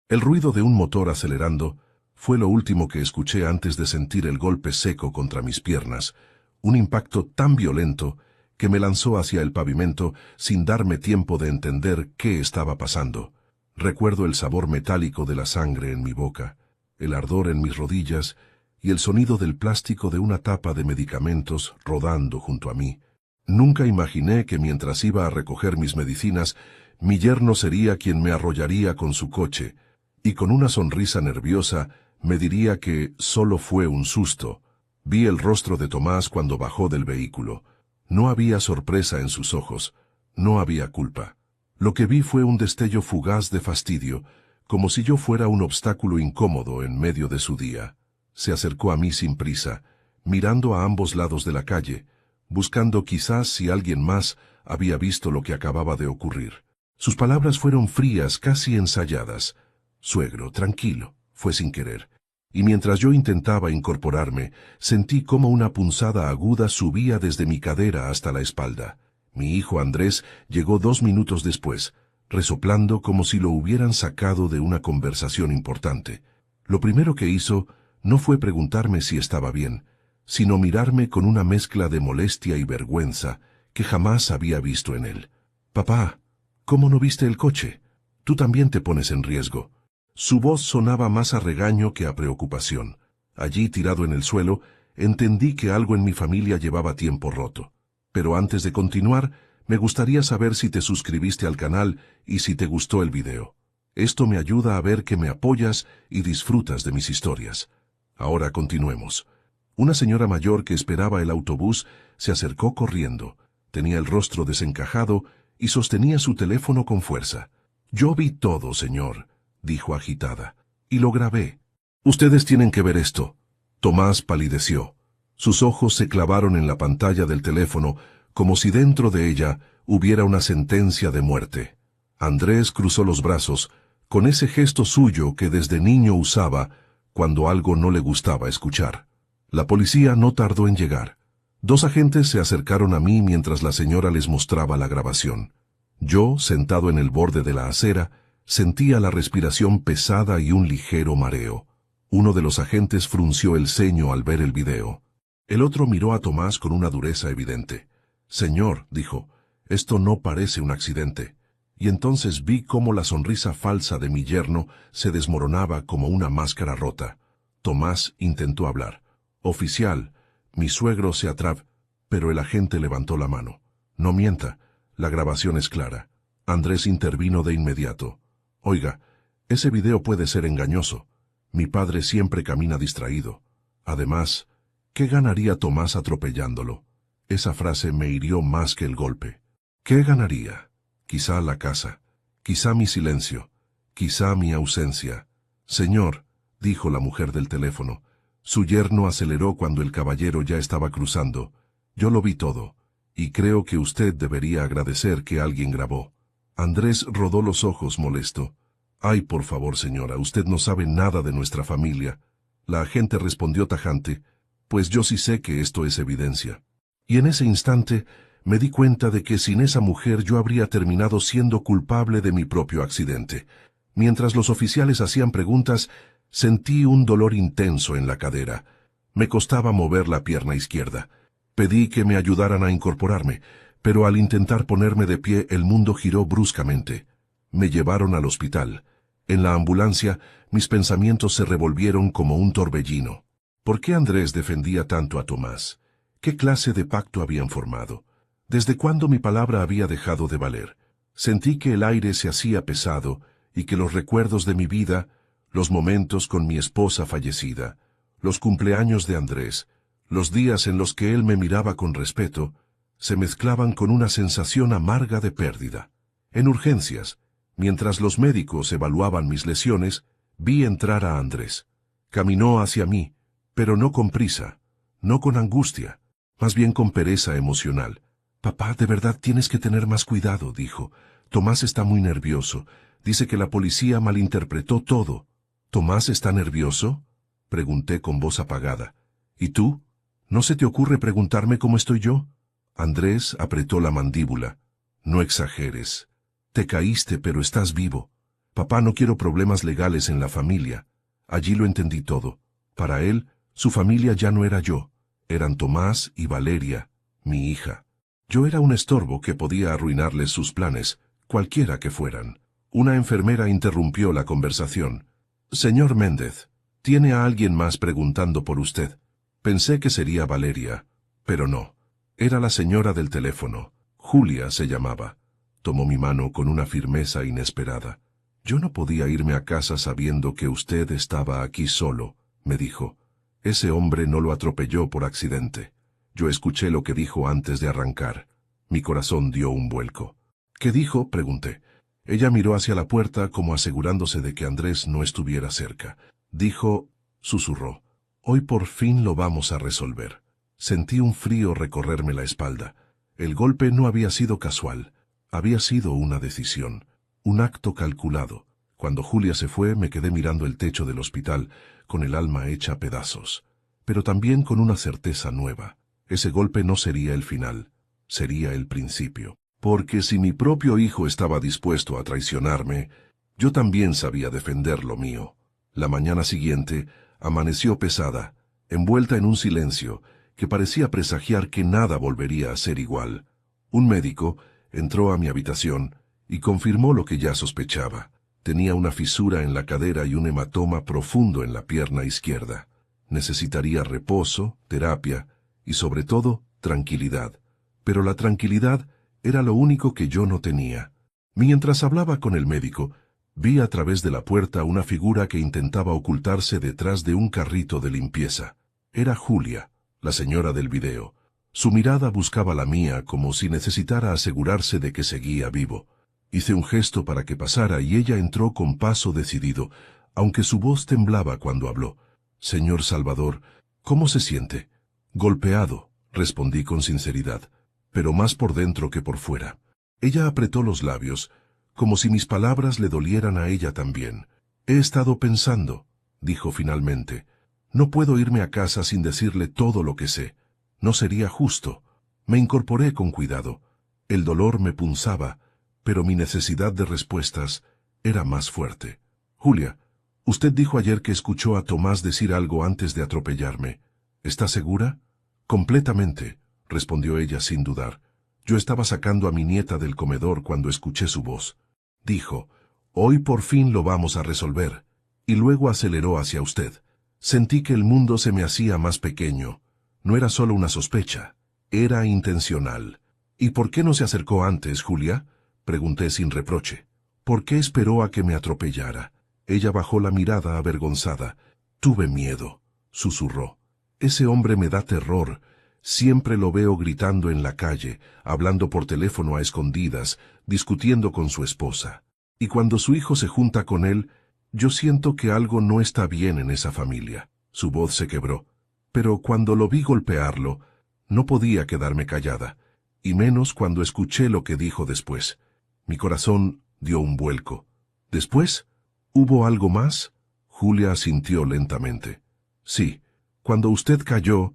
El ruido de un motor acelerando fue lo último que escuché antes de sentir el golpe seco contra mis piernas, un impacto tan violento que me lanzó hacia el pavimento sin darme tiempo de entender qué estaba pasando. Recuerdo el sabor metálico de la sangre en mi boca, el ardor en mis rodillas y el sonido del plástico de una tapa de medicamentos rodando junto a mí. Nunca imaginé que mientras iba a recoger mis medicinas, mi yerno sería quien me arrollaría con su coche, y con una sonrisa nerviosa me diría que solo fue un susto. Vi el rostro de Tomás cuando bajó del vehículo. No había sorpresa en sus ojos, no había culpa. Lo que vi fue un destello fugaz de fastidio, como si yo fuera un obstáculo incómodo en medio de su día. Se acercó a mí sin prisa, mirando a ambos lados de la calle, buscando quizás si alguien más había visto lo que acababa de ocurrir. Sus palabras fueron frías, casi ensayadas. «Suegro, tranquilo», fue sin querer. Y mientras yo intentaba incorporarme, sentí como una punzada aguda subía desde mi cadera hasta la espalda. Mi hijo Andrés llegó 2 minutos después, resoplando como si lo hubieran sacado de una conversación importante. Lo primero que hizo no fue preguntarme si estaba bien, sino mirarme con una mezcla de molestia y vergüenza que jamás había visto en él. «Papá, ¿cómo no viste el coche? Tú también te pones en riesgo». Su voz sonaba más a regaño que a preocupación. Allí, tirado en el suelo, entendí que algo en mi familia llevaba tiempo roto. Pero antes de continuar, me gustaría saber si te suscribiste al canal y si te gustó el video. Esto me ayuda a ver que me apoyas y disfrutas de mis historias. Ahora continuemos. Una señora mayor que esperaba el autobús se acercó corriendo. Tenía el rostro desencajado y sostenía su teléfono con fuerza. «Yo vi todo, señor», dijo agitada, «y lo grabé. Ustedes tienen que ver esto». Tomás palideció. Sus ojos se clavaron en la pantalla del teléfono como si dentro de ella hubiera una sentencia de muerte. Andrés cruzó los brazos, con ese gesto suyo que desde niño usaba cuando algo no le gustaba escuchar. La policía no tardó en llegar. 2 agentes se acercaron a mí mientras la señora les mostraba la grabación. Yo, sentado en el borde de la acera, sentía la respiración pesada y un ligero mareo. Uno de los agentes frunció el ceño al ver el video. El otro miró a Tomás con una dureza evidente. «Señor», dijo, «esto no parece un accidente». Y entonces vi cómo la sonrisa falsa de mi yerno se desmoronaba como una máscara rota. Tomás intentó hablar. «Oficial, mi suegro se atrap...» Pero el agente levantó la mano. «No mienta, la grabación es clara». Andrés intervino de inmediato. «Oiga, ese video puede ser engañoso. Mi padre siempre camina distraído. Además, ¿qué ganaría Tomás atropellándolo?». Esa frase me hirió más que el golpe. ¿Qué ganaría? Quizá la casa, quizá mi silencio, quizá mi ausencia. «Señor», dijo la mujer del teléfono. Su yerno aceleró cuando el caballero ya estaba cruzando. «Yo lo vi todo, y creo que usted debería agradecer que alguien grabó». Andrés rodó los ojos molesto. «Ay, por favor, señora, usted no sabe nada de nuestra familia». La agente respondió tajante, «Pues yo sí sé que esto es evidencia». Y en ese instante me di cuenta de que sin esa mujer yo habría terminado siendo culpable de mi propio accidente. Mientras los oficiales hacían preguntas, sentí un dolor intenso en la cadera. Me costaba mover la pierna izquierda. Pedí que me ayudaran a incorporarme, pero al intentar ponerme de pie el mundo giró bruscamente. Me llevaron al hospital. En la ambulancia, mis pensamientos se revolvieron como un torbellino. ¿Por qué Andrés defendía tanto a Tomás? ¿Qué clase de pacto habían formado? ¿Desde cuándo mi palabra había dejado de valer? Sentí que el aire se hacía pesado y que los recuerdos de mi vida, los momentos con mi esposa fallecida, los cumpleaños de Andrés, los días en los que él me miraba con respeto, se mezclaban con una sensación amarga de pérdida. En urgencias, mientras los médicos evaluaban mis lesiones, vi entrar a Andrés. Caminó hacia mí, pero no con prisa, no con angustia, más bien con pereza emocional. «Papá, de verdad tienes que tener más cuidado», dijo. «Tomás está muy nervioso. Dice que la policía malinterpretó todo». «¿Tomás está nervioso?», pregunté con voz apagada. «¿Y tú? ¿No se te ocurre preguntarme cómo estoy yo?». Andrés apretó la mandíbula. «No exageres. Te caíste, pero estás vivo. Papá, no quiero problemas legales en la familia. Allí lo entendí todo. Para él, su familia ya no era yo. Eran Tomás y Valeria, mi hija. Yo era un estorbo que podía arruinarles sus planes, cualquiera que fueran. Una enfermera interrumpió la conversación. Señor Méndez, ¿tiene a alguien más preguntando por usted? Pensé que sería Valeria, pero no. Era la señora del teléfono. Julia se llamaba. Tomó mi mano con una firmeza inesperada. Yo no podía irme a casa sabiendo que usted estaba aquí solo, me dijo. Ese hombre no lo atropelló por accidente. Yo escuché lo que dijo antes de arrancar. Mi corazón dio un vuelco. ¿Qué dijo?, pregunté. Ella miró hacia la puerta como asegurándose de que Andrés no estuviera cerca. Dijo, susurró, hoy por fin lo vamos a resolver. Sentí un frío recorrerme la espalda. El golpe no había sido casual. Había sido una decisión, un acto calculado. Cuando Julia se fue, me quedé mirando el techo del hospital, con el alma hecha pedazos, pero también con una certeza nueva. Ese golpe no sería el final, sería el principio. Porque si mi propio hijo estaba dispuesto a traicionarme, yo también sabía defender lo mío. La mañana siguiente amaneció pesada, envuelta en un silencio que parecía presagiar que nada volvería a ser igual. Un médico entró a mi habitación y confirmó lo que ya sospechaba. Tenía una fisura en la cadera y un hematoma profundo en la pierna izquierda. Necesitaría reposo, terapia y, sobre todo, tranquilidad. Pero la tranquilidad era lo único que yo no tenía. Mientras hablaba con el médico, vi a través de la puerta una figura que intentaba ocultarse detrás de un carrito de limpieza. Era Julia, la señora del video. Su mirada buscaba la mía como si necesitara asegurarse de que seguía vivo. Hice un gesto para que pasara y ella entró con paso decidido, aunque su voz temblaba cuando habló. Señor Salvador, ¿cómo se siente? Golpeado, respondí con sinceridad, pero más por dentro que por fuera. Ella apretó los labios, como si mis palabras le dolieran a ella también. He estado pensando, dijo finalmente. No puedo irme a casa sin decirle todo lo que sé. No sería justo. Me incorporé con cuidado. El dolor me punzaba, pero mi necesidad de respuestas era más fuerte. Julia, usted dijo ayer que escuchó a Tomás decir algo antes de atropellarme. ¿Está segura? Completamente, respondió ella sin dudar. Yo estaba sacando a mi nieta del comedor cuando escuché su voz. Dijo, hoy por fin lo vamos a resolver. Y luego aceleró hacia usted. Sentí que el mundo se me hacía más pequeño. No era solo una sospecha, era intencional. ¿Y por qué no se acercó antes, Julia?, pregunté sin reproche. ¿Por qué esperó a que me atropellara? Ella bajó la mirada avergonzada. Tuve miedo, susurró. Ese hombre me da terror. Siempre lo veo gritando en la calle, hablando por teléfono a escondidas, discutiendo con su esposa. Y cuando su hijo se junta con él, yo siento que algo no está bien en esa familia. Su voz se quebró. Pero cuando lo vi golpearlo, no podía quedarme callada, y menos cuando escuché lo que dijo después. Mi corazón dio un vuelco. ¿Después? ¿Hubo algo más? Julia asintió lentamente. Sí, cuando usted cayó,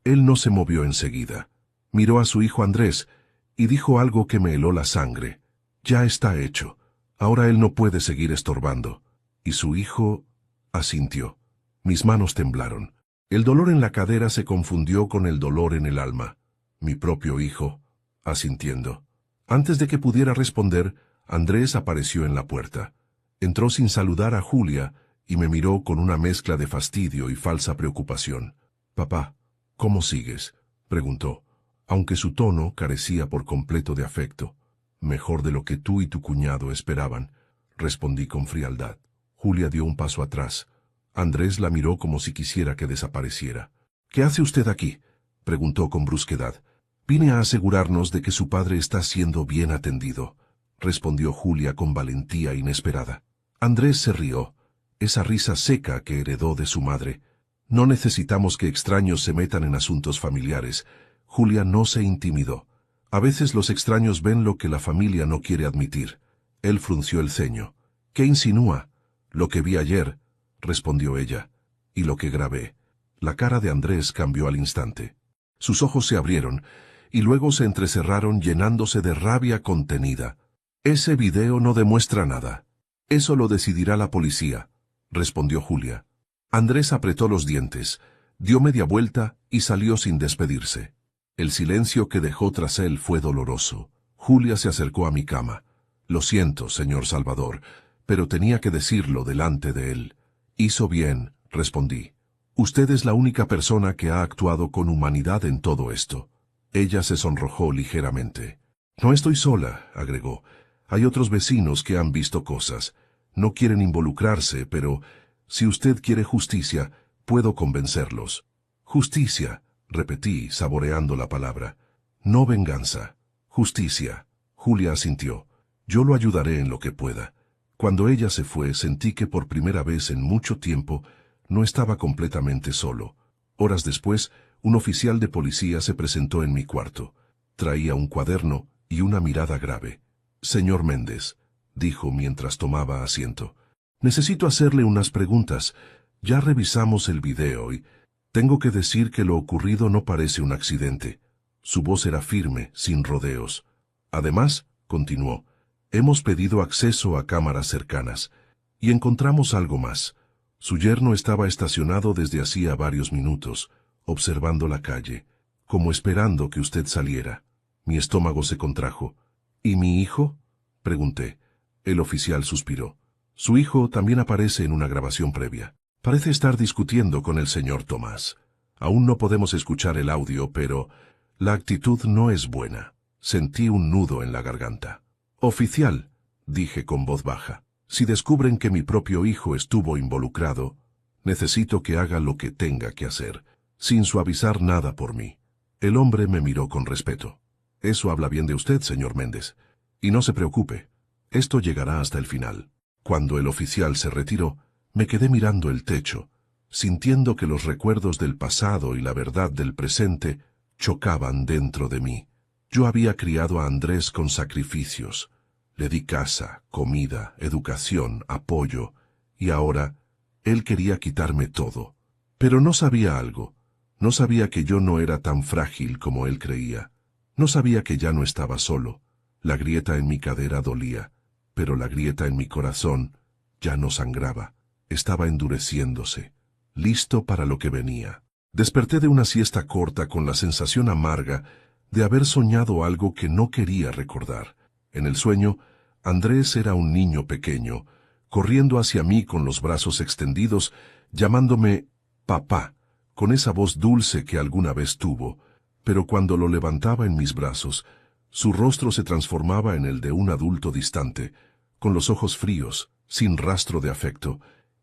él no se movió enseguida. Miró a su hijo Andrés y dijo algo que me heló la sangre. Ya está hecho. Ahora él no puede seguir estorbando. Y su hijo asintió. Mis manos temblaron. El dolor en la cadera se confundió con el dolor en el alma. Mi propio hijo, asintiendo. Antes de que pudiera responder, Andrés apareció en la puerta. Entró sin saludar a Julia y me miró con una mezcla de fastidio y falsa preocupación. «Papá, ¿cómo sigues?», preguntó, aunque su tono carecía por completo de afecto. «Mejor de lo que tú y tu cuñado esperaban», respondí con frialdad. Julia dio un paso atrás. Andrés la miró como si quisiera que desapareciera. «¿Qué hace usted aquí?», preguntó con brusquedad. «Vine a asegurarnos de que su padre está siendo bien atendido», respondió Julia con valentía inesperada. Andrés se rió, esa risa seca que heredó de su madre. «No necesitamos que extraños se metan en asuntos familiares». Julia no se intimidó. «A veces los extraños ven lo que la familia no quiere admitir». Él frunció el ceño. «¿Qué insinúa?». «Lo que vi ayer», respondió ella, «y lo que grabé». La cara de Andrés cambió al instante. Sus ojos se abrieron y luego se entrecerraron llenándose de rabia contenida. «Ese video no demuestra nada». Eso lo decidirá la policía, respondió Julia. Andrés apretó los dientes, dio media vuelta y salió sin despedirse. El silencio que dejó tras él fue doloroso. Julia se acercó a mi cama. Lo siento, señor Salvador, pero tenía que decirlo delante de él. Hizo bien, respondí. Usted es la única persona que ha actuado con humanidad en todo esto. Ella se sonrojó ligeramente. No estoy sola, agregó. Hay otros vecinos que han visto cosas. No quieren involucrarse, pero si usted quiere justicia, puedo convencerlos. Justicia, repetí, saboreando la palabra. No venganza. Justicia. Julia asintió. Yo lo ayudaré en lo que pueda. Cuando ella se fue, sentí que por primera vez en mucho tiempo no estaba completamente solo. Horas después, un oficial de policía se presentó en mi cuarto. Traía un cuaderno y una mirada grave. Señor Méndez, dijo mientras tomaba asiento. Necesito hacerle unas preguntas. Ya revisamos el video y tengo que decir que lo ocurrido no parece un accidente. Su voz era firme, sin rodeos. Además, continuó, hemos pedido acceso a cámaras cercanas y encontramos algo más. Su yerno estaba estacionado desde hacía varios minutos, observando la calle, como esperando que usted saliera. Mi estómago se contrajo. ¿Y mi hijo?, pregunté. El oficial suspiró. Su hijo también aparece en una grabación previa. Parece estar discutiendo con el señor Tomás. Aún no podemos escuchar el audio, pero la actitud no es buena. Sentí un nudo en la garganta. Oficial, dije con voz baja, si descubren que mi propio hijo estuvo involucrado, necesito que haga lo que tenga que hacer, sin suavizar nada por mí. El hombre me miró con respeto. Eso habla bien de usted, señor Méndez. Y no se preocupe, esto llegará hasta el final. Cuando el oficial se retiró, me quedé mirando el techo, sintiendo que los recuerdos del pasado y la verdad del presente chocaban dentro de mí. Yo había criado a Andrés con sacrificios. Le di casa, comida, educación, apoyo, y ahora él quería quitarme todo. Pero no sabía algo. No sabía que yo no era tan frágil como él creía. No sabía que ya no estaba solo. La grieta en mi cadera dolía, pero la grieta en mi corazón ya no sangraba. Estaba endureciéndose, listo para lo que venía. Desperté de una siesta corta con la sensación amarga de haber soñado algo que no quería recordar. En el sueño, Andrés era un niño pequeño, corriendo hacia mí con los brazos extendidos, llamándome papá, con esa voz dulce que alguna vez tuvo, pero cuando lo levantaba en mis brazos, su rostro se transformaba en el de un adulto distante, con los ojos fríos, sin rastro de afecto,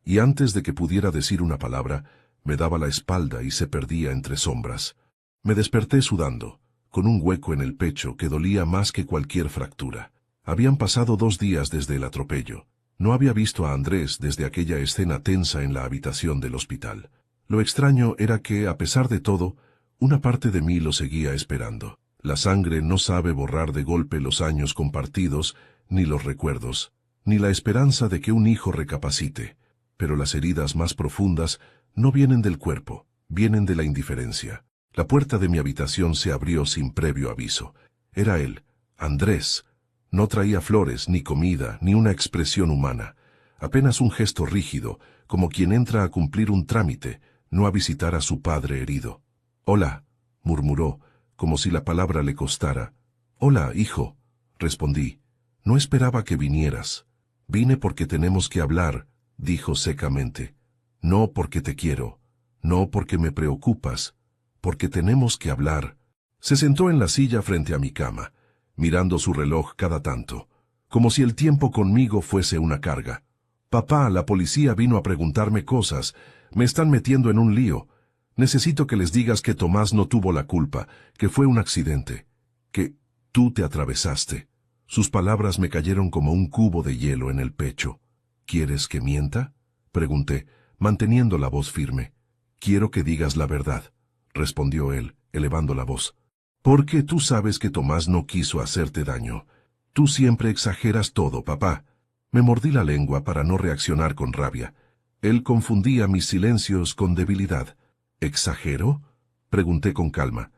y antes de que pudiera decir una palabra, me daba la espalda y se perdía entre sombras. Me desperté sudando, con un hueco en el pecho que dolía más que cualquier fractura. Habían pasado 2 días desde el atropello. No había visto a Andrés desde aquella escena tensa en la habitación del hospital. Lo extraño era que, a pesar de todo, una parte de mí lo seguía esperando. La sangre no sabe borrar de golpe los años compartidos, ni los recuerdos, ni la esperanza de que un hijo recapacite. Pero las heridas más profundas no vienen del cuerpo, vienen de la indiferencia. La puerta de mi habitación se abrió sin previo aviso. Era él, Andrés. No traía flores, ni comida, ni una expresión humana. Apenas un gesto rígido, como quien entra a cumplir un trámite, no a visitar a su padre herido. «Hola», murmuró, como si la palabra le costara. «Hola, hijo», respondí. «No esperaba que vinieras». «Vine porque tenemos que hablar», dijo secamente. «No porque te quiero, no porque me preocupas, porque tenemos que hablar». Se sentó en la silla frente a mi cama, mirando su reloj cada tanto, como si el tiempo conmigo fuese una carga. «Papá, la policía vino a preguntarme cosas. Me están metiendo en un lío. Necesito que les digas que Tomás no tuvo la culpa, que fue un accidente, que tú te atravesaste». Sus palabras me cayeron como un cubo de hielo en el pecho. «¿Quieres que mienta?», pregunté, manteniendo la voz firme. «Quiero que digas la verdad», respondió él, elevando la voz. «Porque tú sabes que Tomás no quiso hacerte daño. Tú siempre exageras todo, papá». Me mordí la lengua para no reaccionar con rabia. Él confundía mis silencios con debilidad. «¿Exagero?», pregunté con calma.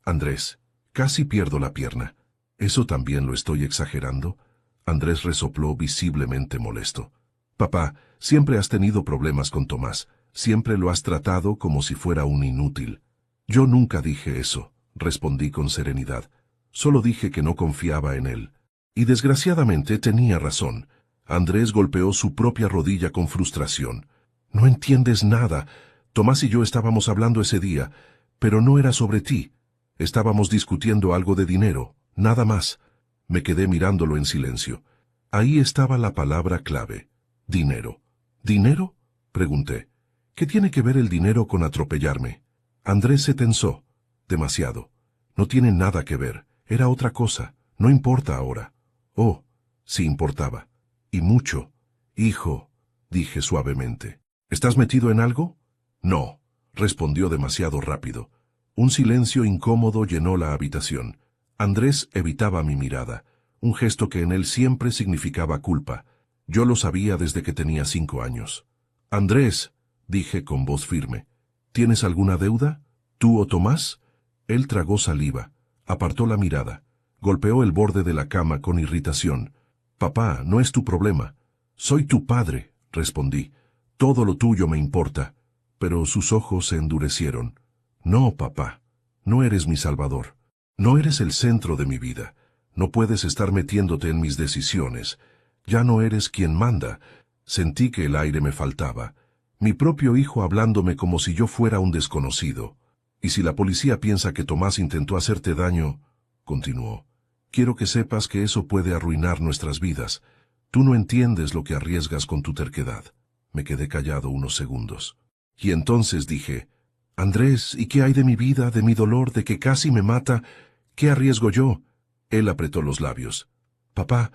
«Andrés, casi pierdo la pierna. ¿Eso también lo estoy exagerando?». Andrés resopló visiblemente molesto. Papá, siempre has tenido problemas con Tomás. Siempre lo has tratado como si fuera un inútil. Yo nunca dije eso, respondí con serenidad. Solo dije que no confiaba en él. Y desgraciadamente tenía razón. Andrés golpeó su propia rodilla con frustración. No entiendes nada. Tomás y yo estábamos hablando ese día, pero no era sobre ti. Estábamos discutiendo algo de dinero, nada más. Me quedé mirándolo en silencio. Ahí estaba la palabra clave. Dinero. ¿Dinero? Pregunté. ¿Qué tiene que ver el dinero con atropellarme? Andrés se tensó. Demasiado. No tiene nada que ver. Era otra cosa. No importa ahora. Oh, sí importaba. Y mucho. Hijo, dije suavemente. ¿Estás metido en algo? No, respondió demasiado rápido. Un silencio incómodo llenó la habitación. Andrés evitaba mi mirada, un gesto que en él siempre significaba culpa. Yo lo sabía desde que tenía 5 años. Andrés, dije con voz firme, ¿tienes alguna deuda? ¿Tú o Tomás? Él tragó saliva, apartó la mirada, golpeó el borde de la cama con irritación. Papá, no es tu problema. Soy tu padre, respondí. Todo lo tuyo me importa. Pero sus ojos se endurecieron. No, papá, no eres mi salvador. No eres el centro de mi vida. No puedes estar metiéndote en mis decisiones. Ya no eres quien manda. Sentí que el aire me faltaba. Mi propio hijo hablándome como si yo fuera un desconocido. Y si la policía piensa que Tomás intentó hacerte daño, continuó, quiero que sepas que eso puede arruinar nuestras vidas. Tú no entiendes lo que arriesgas con tu terquedad. Me quedé callado unos segundos. Y entonces dije, Andrés, ¿y qué hay de mi vida, de mi dolor, de que casi me mata? ¿Qué arriesgo yo? Él apretó los labios. Papá,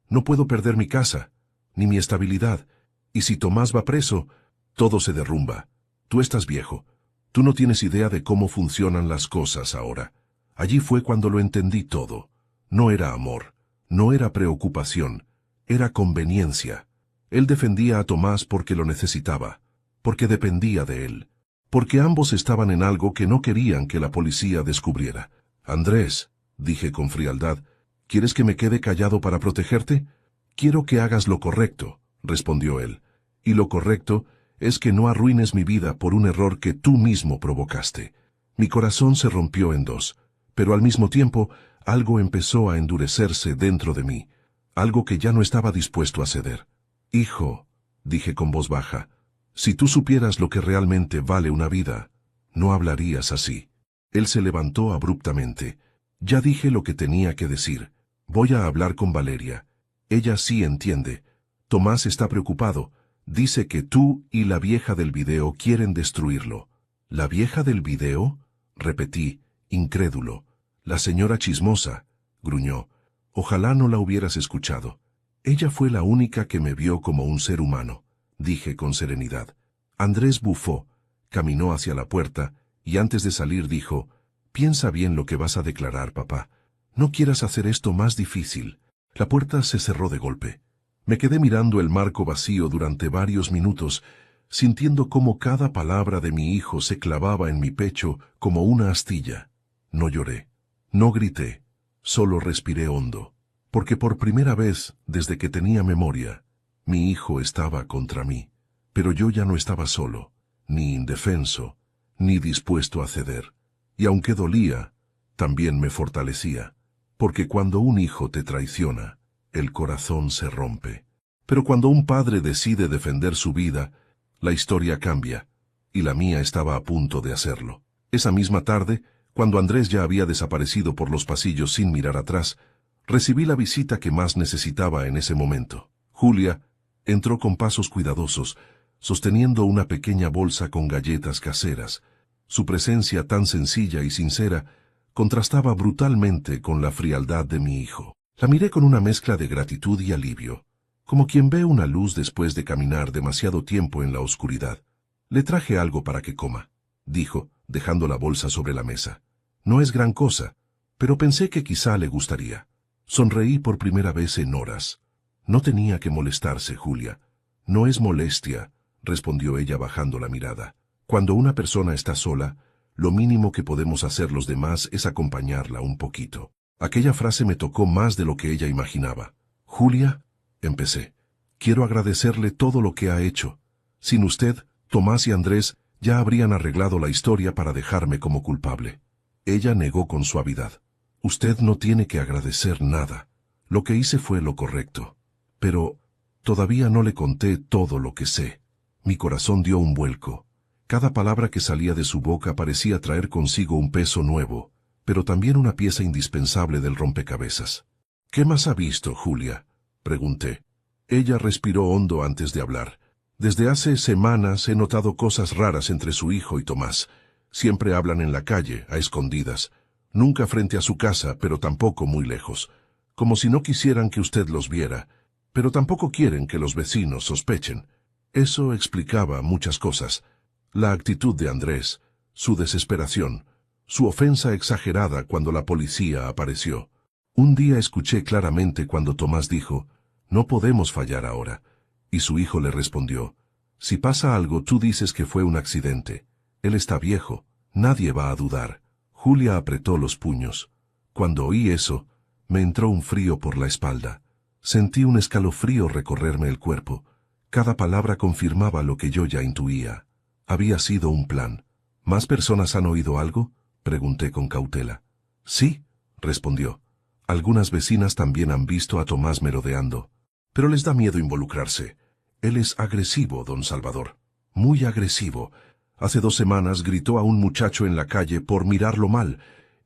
no puedo perder mi casa, ni mi estabilidad. Y si Tomás va preso, todo se derrumba. Tú estás viejo. Tú no tienes idea de cómo funcionan las cosas ahora. Allí fue cuando lo entendí todo. No era amor, no era preocupación, era conveniencia. Él defendía a Tomás porque lo necesitaba, porque dependía de él, porque ambos estaban en algo que no querían que la policía descubriera. Andrés, dije con frialdad, ¿quieres que me quede callado para protegerte? Quiero que hagas lo correcto, respondió él. Y lo correcto es que no arruines mi vida por un error que tú mismo provocaste. Mi corazón se rompió en dos, pero al mismo tiempo algo empezó a endurecerse dentro de mí, algo que ya no estaba dispuesto a ceder. Hijo, dije con voz baja, si tú supieras lo que realmente vale una vida, no hablarías así. Él se levantó abruptamente. Ya dije lo que tenía que decir. Voy a hablar con Valeria. Ella sí entiende. Tomás está preocupado. Dice que tú y la vieja del video quieren destruirlo. ¿La vieja del video? Repetí, incrédulo. La señora chismosa, gruñó. Ojalá no la hubieras escuchado. Ella fue la única que me vio como un ser humano, dije con serenidad. Andrés bufó, caminó hacia la puerta, y antes de salir dijo, piensa bien lo que vas a declarar, papá. No quieras hacer esto más difícil. La puerta se cerró de golpe. Me quedé mirando el marco vacío durante varios minutos, sintiendo cómo cada palabra de mi hijo se clavaba en mi pecho como una astilla. No lloré, no grité, solo respiré hondo, porque por primera vez, desde que tenía memoria, mi hijo estaba contra mí. Pero yo ya no estaba solo, ni indefenso, ni dispuesto a ceder. Y aunque dolía, también me fortalecía, porque cuando un hijo te traiciona, el corazón se rompe. Pero cuando un padre decide defender su vida, la historia cambia, y la mía estaba a punto de hacerlo. Esa misma tarde, cuando Andrés ya había desaparecido por los pasillos sin mirar atrás, recibí la visita que más necesitaba en ese momento. Julia entró con pasos cuidadosos, sosteniendo una pequeña bolsa con galletas caseras. Su presencia tan sencilla y sincera contrastaba brutalmente con la frialdad de mi hijo. La miré con una mezcla de gratitud y alivio, como quien ve una luz después de caminar demasiado tiempo en la oscuridad. Le traje algo para que coma, dijo, dejando la bolsa sobre la mesa. No es gran cosa, pero pensé que quizá le gustaría. Sonreí por primera vez en horas. No tenía que molestarse, Julia. No es molestia, respondió ella bajando la mirada. Cuando una persona está sola, lo mínimo que podemos hacer los demás es acompañarla un poquito. Aquella frase me tocó más de lo que ella imaginaba. Julia, empecé. Quiero agradecerle todo lo que ha hecho. Sin usted, Tomás y Andrés ya habrían arreglado la historia para dejarme como culpable. Ella negó con suavidad. Usted no tiene que agradecer nada. Lo que hice fue lo correcto. Pero todavía no le conté todo lo que sé. Mi corazón dio un vuelco. Cada palabra que salía de su boca parecía traer consigo un peso nuevo, pero también una pieza indispensable del rompecabezas. ¿Qué más ha visto, Julia?, pregunté. Ella respiró hondo antes de hablar. Desde hace semanas he notado cosas raras entre su hijo y Tomás. Siempre hablan en la calle, a escondidas. Nunca frente a su casa, pero tampoco muy lejos. Como si no quisieran que usted los viera, pero tampoco quieren que los vecinos sospechen. Eso explicaba muchas cosas. La actitud de Andrés, su desesperación, su ofensa exagerada cuando la policía apareció. Un día escuché claramente cuando Tomás dijo, «No podemos fallar ahora». Y su hijo le respondió, «Si pasa algo, tú dices que fue un accidente. Él está viejo, nadie va a dudar». Julia apretó los puños. Cuando oí eso, me entró un frío por la espalda. Sentí un escalofrío recorrerme el cuerpo. Cada palabra confirmaba lo que yo ya intuía. Había sido un plan. ¿Más personas han oído algo?, pregunté con cautela. «Sí», respondió. «Algunas vecinas también han visto a Tomás merodeando. Pero les da miedo involucrarse. Él es agresivo, don Salvador. Muy agresivo. Hace 2 semanas gritó a un muchacho en la calle por mirarlo mal,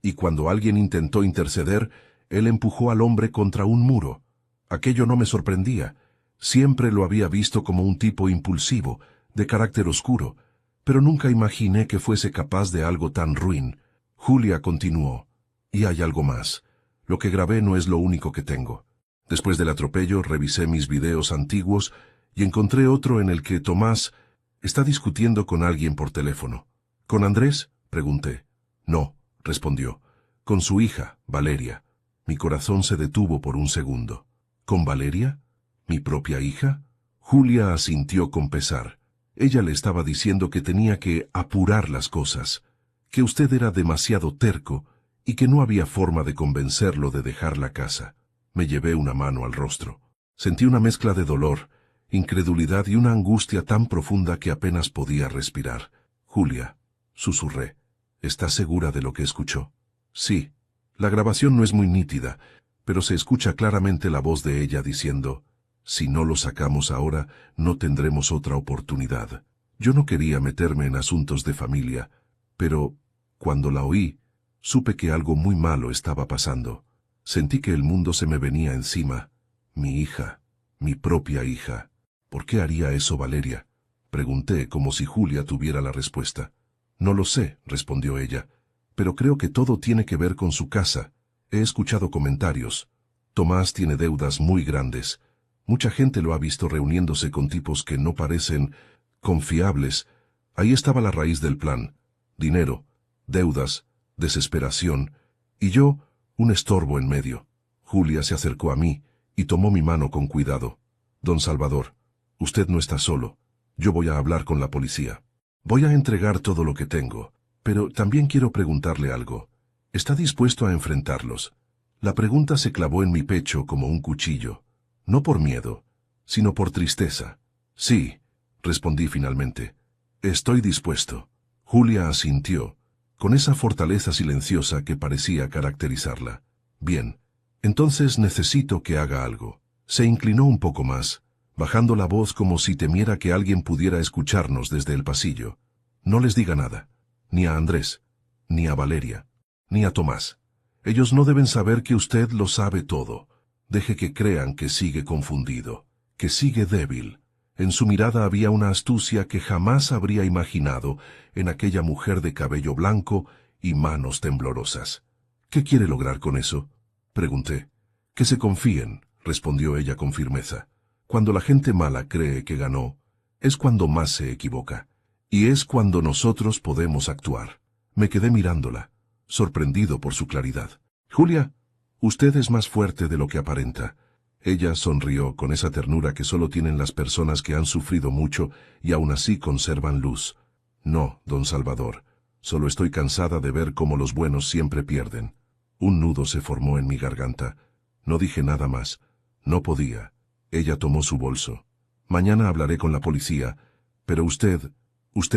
y cuando alguien intentó interceder, él empujó al hombre contra un muro. Aquello no me sorprendía. Siempre lo había visto como un tipo impulsivo, de carácter oscuro, pero nunca imaginé que fuese capaz de algo tan ruin». Julia continuó. «Y hay algo más. Lo que grabé no es lo único que tengo. Después del atropello, revisé mis videos antiguos y encontré otro en el que Tomás está discutiendo con alguien por teléfono». «¿Con Andrés?», pregunté. «No», respondió. «Con su hija, Valeria». Mi corazón se detuvo por un segundo. «¿Con Valeria? ¿Mi propia hija?». Julia asintió con pesar. Ella le estaba diciendo que tenía que apurar las cosas, que usted era demasiado terco y que no había forma de convencerlo de dejar la casa. Me llevé una mano al rostro. Sentí una mezcla de dolor, incredulidad y una angustia tan profunda que apenas podía respirar. «Julia», susurré, «¿está segura de lo que escuchó?». «Sí». La grabación no es muy nítida, pero se escucha claramente la voz de ella diciendo, «Si no lo sacamos ahora, no tendremos otra oportunidad». Yo no quería meterme en asuntos de familia, pero, cuando la oí, supe que algo muy malo estaba pasando. Sentí que el mundo se me venía encima. Mi hija, mi propia hija. «¿Por qué haría eso Valeria?», pregunté como si Julia tuviera la respuesta. «No lo sé», respondió ella, «pero creo que todo tiene que ver con su casa. He escuchado comentarios. Tomás tiene deudas muy grandes. Mucha gente lo ha visto reuniéndose con tipos que no parecen confiables. Ahí estaba la raíz del plan. Dinero, deudas, desesperación, y yo, un estorbo en medio». Julia se acercó a mí y tomó mi mano con cuidado. «Don Salvador, usted no está solo. Yo voy a hablar con la policía. Voy a entregar todo lo que tengo, pero también quiero preguntarle algo. ¿Está dispuesto a enfrentarlos?». La pregunta se clavó en mi pecho como un cuchillo. No por miedo, sino por tristeza. «Sí», respondí finalmente. «Estoy dispuesto». Julia asintió, con esa fortaleza silenciosa que parecía caracterizarla. «Bien, entonces necesito que haga algo». Se inclinó un poco más, bajando la voz como si temiera que alguien pudiera escucharnos desde el pasillo. «No les diga nada, ni a Andrés, ni a Valeria, ni a Tomás. Ellos no deben saber que usted lo sabe todo. Deje que crean que sigue confundido, que sigue débil». En su mirada había una astucia que jamás habría imaginado en aquella mujer de cabello blanco y manos temblorosas. «¿Qué quiere lograr con eso?», pregunté. «Que se confíen», respondió ella con firmeza. «Cuando la gente mala cree que ganó, es cuando más se equivoca. Y es cuando nosotros podemos actuar». Me quedé mirándola, sorprendido por su claridad. «Julia, usted es más fuerte de lo que aparenta». Ella sonrió con esa ternura que solo tienen las personas que han sufrido mucho y aún así conservan luz. «No, don Salvador, solo estoy cansada de ver cómo los buenos siempre pierden». Un nudo se formó en mi garganta. No dije nada más. No podía. Ella tomó su bolso. Mañana hablaré con la policía, pero usted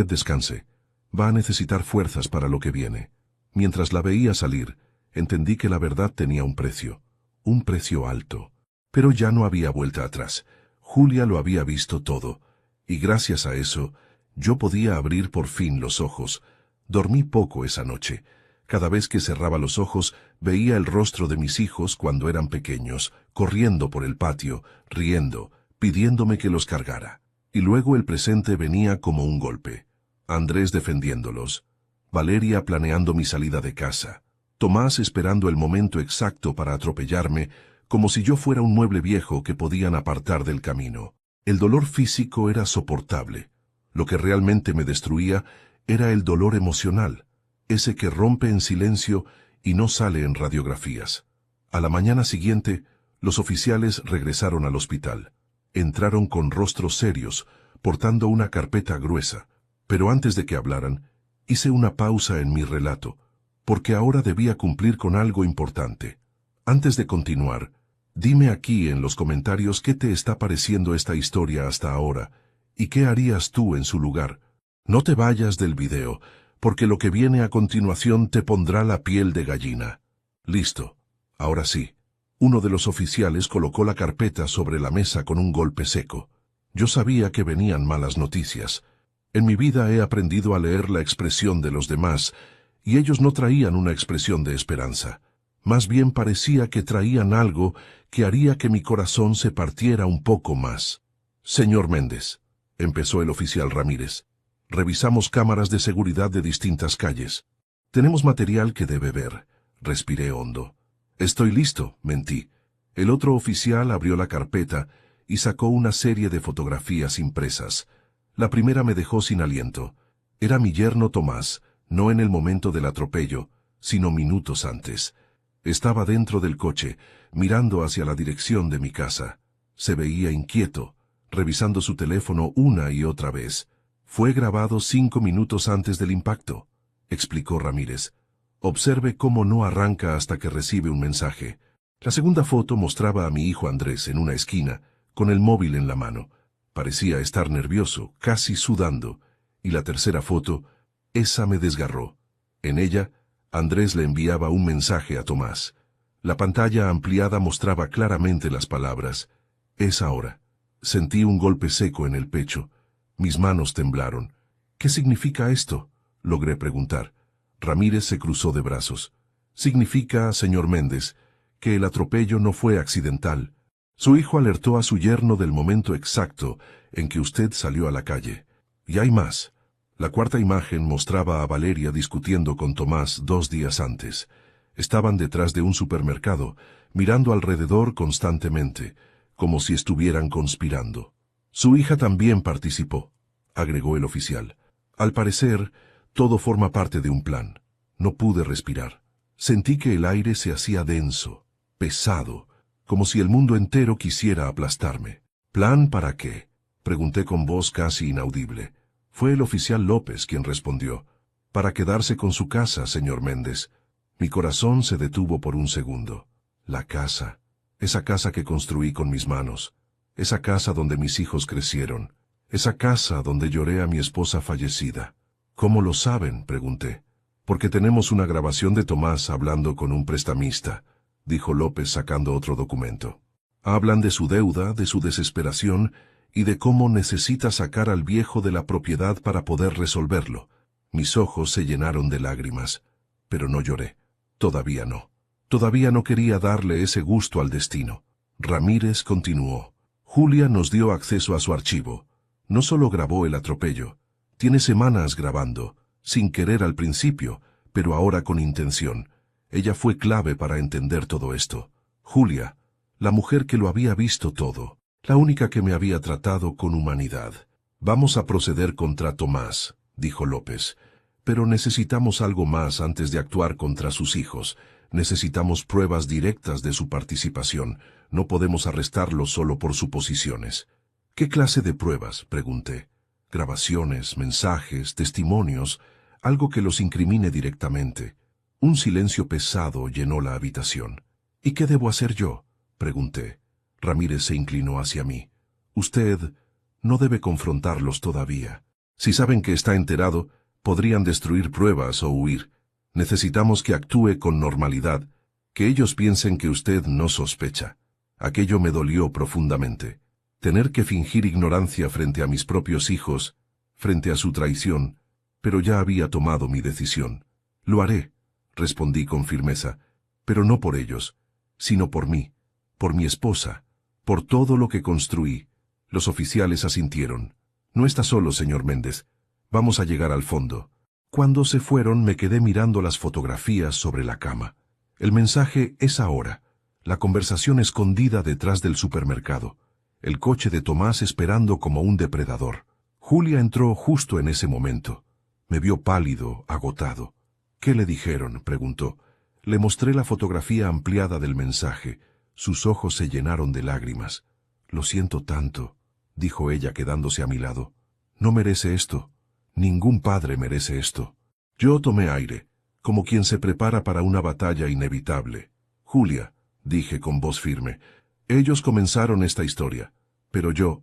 descanse. Va a necesitar fuerzas para lo que viene. Mientras la veía salir, entendí que la verdad tenía un precio alto. Pero ya no había vuelta atrás. Julia lo había visto todo, y gracias a eso, yo podía abrir por fin los ojos. Dormí poco esa noche. Cada vez que cerraba los ojos, veía el rostro de mis hijos cuando eran pequeños, corriendo por el patio, riendo, pidiéndome que los cargara. Y luego el presente venía como un golpe. Andrés defendiéndolos. Valeria planeando mi salida de casa. Tomás esperando el momento exacto para atropellarme, como si yo fuera un mueble viejo que podían apartar del camino. El dolor físico era soportable. Lo que realmente me destruía era el dolor emocional, ese que rompe en silencio y no sale en radiografías. A la mañana siguiente, los oficiales regresaron al hospital. Entraron con rostros serios, portando una carpeta gruesa. Pero antes de que hablaran, hice una pausa en mi relato, porque ahora debía cumplir con algo importante. Antes de continuar, dime aquí en los comentarios qué te está pareciendo esta historia hasta ahora, y qué harías tú en su lugar. No te vayas del video, porque lo que viene a continuación te pondrá la piel de gallina. Listo. Ahora sí. Uno de los oficiales colocó la carpeta sobre la mesa con un golpe seco. Yo sabía que venían malas noticias. En mi vida he aprendido a leer la expresión de los demás, y ellos no traían una expresión de esperanza. Más bien parecía que traían algo que haría que mi corazón se partiera un poco más. Señor Méndez, empezó el oficial Ramírez, revisamos cámaras de seguridad de distintas calles. Tenemos material que debe ver. Respiré hondo. Estoy listo, mentí. El otro oficial abrió la carpeta y sacó una serie de fotografías impresas. La primera me dejó sin aliento. Era mi yerno Tomás, no en el momento del atropello, sino minutos antes. Estaba dentro del coche, mirando hacia la dirección de mi casa. Se veía inquieto, revisando su teléfono una y otra vez. Fue grabado 5 minutos antes del impacto, explicó Ramírez. Observe cómo no arranca hasta que recibe un mensaje. La segunda foto mostraba a mi hijo Andrés en una esquina, con el móvil en la mano. Parecía estar nervioso, casi sudando. Y la tercera foto, esa me desgarró. En ella, Andrés le enviaba un mensaje a Tomás. La pantalla ampliada mostraba claramente las palabras. Es ahora. Sentí un golpe seco en el pecho. Mis manos temblaron. ¿Qué significa esto?, logré preguntar. Ramírez se cruzó de brazos. Significa, señor Méndez, que el atropello no fue accidental. Su hijo alertó a su yerno del momento exacto en que usted salió a la calle. Y hay más. La cuarta imagen mostraba a Valeria discutiendo con Tomás 2 días antes. Estaban detrás de un supermercado, mirando alrededor constantemente, como si estuvieran conspirando. Su hija también participó, agregó el oficial. Al parecer, todo forma parte de un plan. No pude respirar. Sentí que el aire se hacía denso, pesado, como si el mundo entero quisiera aplastarme. ¿Plan para qué?, pregunté con voz casi inaudible. Fue el oficial López quien respondió. Para quedarse con su casa, señor Méndez. Mi corazón se detuvo por un segundo. La casa. Esa casa que construí con mis manos. Esa casa donde mis hijos crecieron. Esa casa donde lloré a mi esposa fallecida. ¿Cómo lo saben?, pregunté. Porque tenemos una grabación de Tomás hablando con un prestamista, dijo López sacando otro documento. Hablan de su deuda, de su desesperación y de cómo necesita sacar al viejo de la propiedad para poder resolverlo. Mis ojos se llenaron de lágrimas, pero no lloré. Todavía no. Todavía no quería darle ese gusto al destino. Ramírez continuó. Julia nos dio acceso a su archivo. No solo grabó el atropello. Tiene semanas grabando, sin querer al principio, pero ahora con intención. Ella fue clave para entender todo esto. Julia, la mujer que lo había visto todo, la única que me había tratado con humanidad. Vamos a proceder contra Tomás, dijo López. Pero necesitamos algo más antes de actuar contra sus hijos. Necesitamos pruebas directas de su participación. No podemos arrestarlo solo por suposiciones. ¿Qué clase de pruebas?, pregunté. Grabaciones, mensajes, testimonios, algo que los incrimine directamente. Un silencio pesado llenó la habitación. ¿Y qué debo hacer yo?, pregunté. Ramírez se inclinó hacia mí. Usted no debe confrontarlos todavía. Si saben que está enterado, podrían destruir pruebas o huir. Necesitamos que actúe con normalidad, que ellos piensen que usted no sospecha. Aquello me dolió profundamente. Tener que fingir ignorancia frente a mis propios hijos, frente a su traición, pero ya había tomado mi decisión. Lo haré, respondí con firmeza, pero no por ellos, sino por mí, por mi esposa, por todo lo que construí. Los oficiales asintieron. No está solo, señor Méndez. Vamos a llegar al fondo. Cuando se fueron me quedé mirando las fotografías sobre la cama. El mensaje es ahora. La conversación escondida detrás del supermercado. El coche de Tomás esperando como un depredador. Julia entró justo en ese momento. Me vio pálido, agotado. ¿Qué le dijeron?, preguntó. Le mostré la fotografía ampliada del mensaje. Sus ojos se llenaron de lágrimas. Lo siento tanto, dijo ella quedándose a mi lado. No merece esto. Ningún padre merece esto. Yo tomé aire, como quien se prepara para una batalla inevitable. Julia, dije con voz firme, ellos comenzaron esta historia, pero yo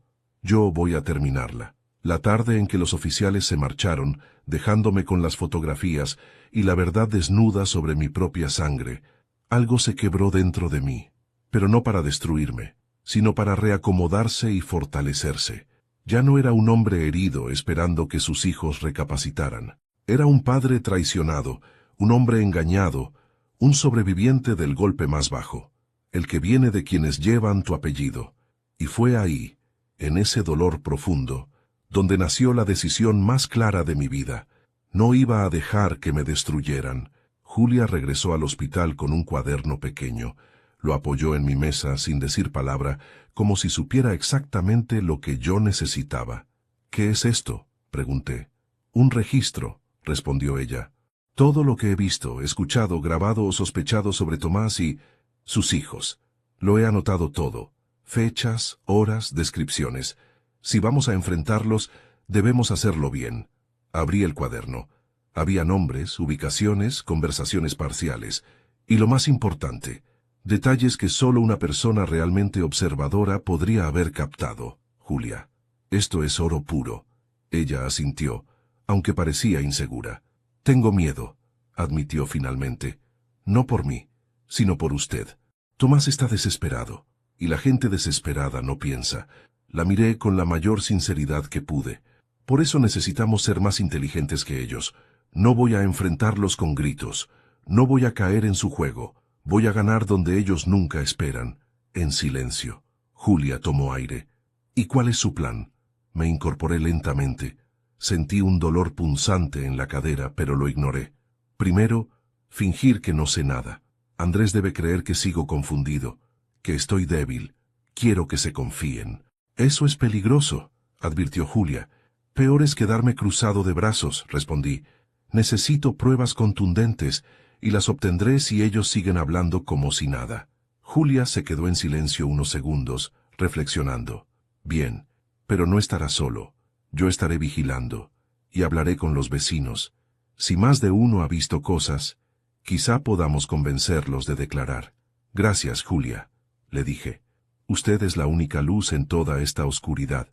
voy a terminarla. La tarde en que los oficiales se marcharon, dejándome con las fotografías y la verdad desnuda sobre mi propia sangre, algo se quebró dentro de mí, pero no para destruirme, sino para reacomodarse y fortalecerse. Ya no era un hombre herido esperando que sus hijos recapacitaran. Era un padre traicionado, un hombre engañado, un sobreviviente del golpe más bajo, el que viene de quienes llevan tu apellido. Y fue ahí, en ese dolor profundo, donde nació la decisión más clara de mi vida. No iba a dejar que me destruyeran. Julia regresó al hospital con un cuaderno pequeño. Lo apoyó en mi mesa sin decir palabra, como si supiera exactamente lo que yo necesitaba. ¿Qué es esto?, pregunté. Un registro, respondió ella. Todo lo que he visto, escuchado, grabado o sospechado sobre Tomás y sus hijos. Lo he anotado todo. Fechas, horas, descripciones. Si vamos a enfrentarlos, debemos hacerlo bien. Abrí el cuaderno. Había nombres, ubicaciones, conversaciones parciales. Y lo más importante, detalles que solo una persona realmente observadora podría haber captado. Julia, esto es oro puro. Ella asintió, aunque parecía insegura. Tengo miedo, admitió finalmente. No por mí, sino por usted. Tomás está desesperado, y la gente desesperada no piensa. La miré con la mayor sinceridad que pude. Por eso necesitamos ser más inteligentes que ellos. No voy a enfrentarlos con gritos. No voy a caer en su juego. Voy a ganar donde ellos nunca esperan. En silencio. Julia tomó aire. ¿Y cuál es su plan? Me incorporé lentamente. Sentí un dolor punzante en la cadera, pero lo ignoré. Primero, fingir que no sé nada. Andrés debe creer que sigo confundido, que estoy débil. Quiero que se confíen. Eso es peligroso, advirtió Julia. Peor es quedarme cruzado de brazos, respondí. Necesito pruebas contundentes, y las obtendré si ellos siguen hablando como si nada. Julia se quedó en silencio unos segundos, reflexionando. Bien, pero no estará solo. Yo estaré vigilando, y hablaré con los vecinos. Si más de uno ha visto cosas, quizá podamos convencerlos de declarar. Gracias, Julia, le dije. Usted es la única luz en toda esta oscuridad.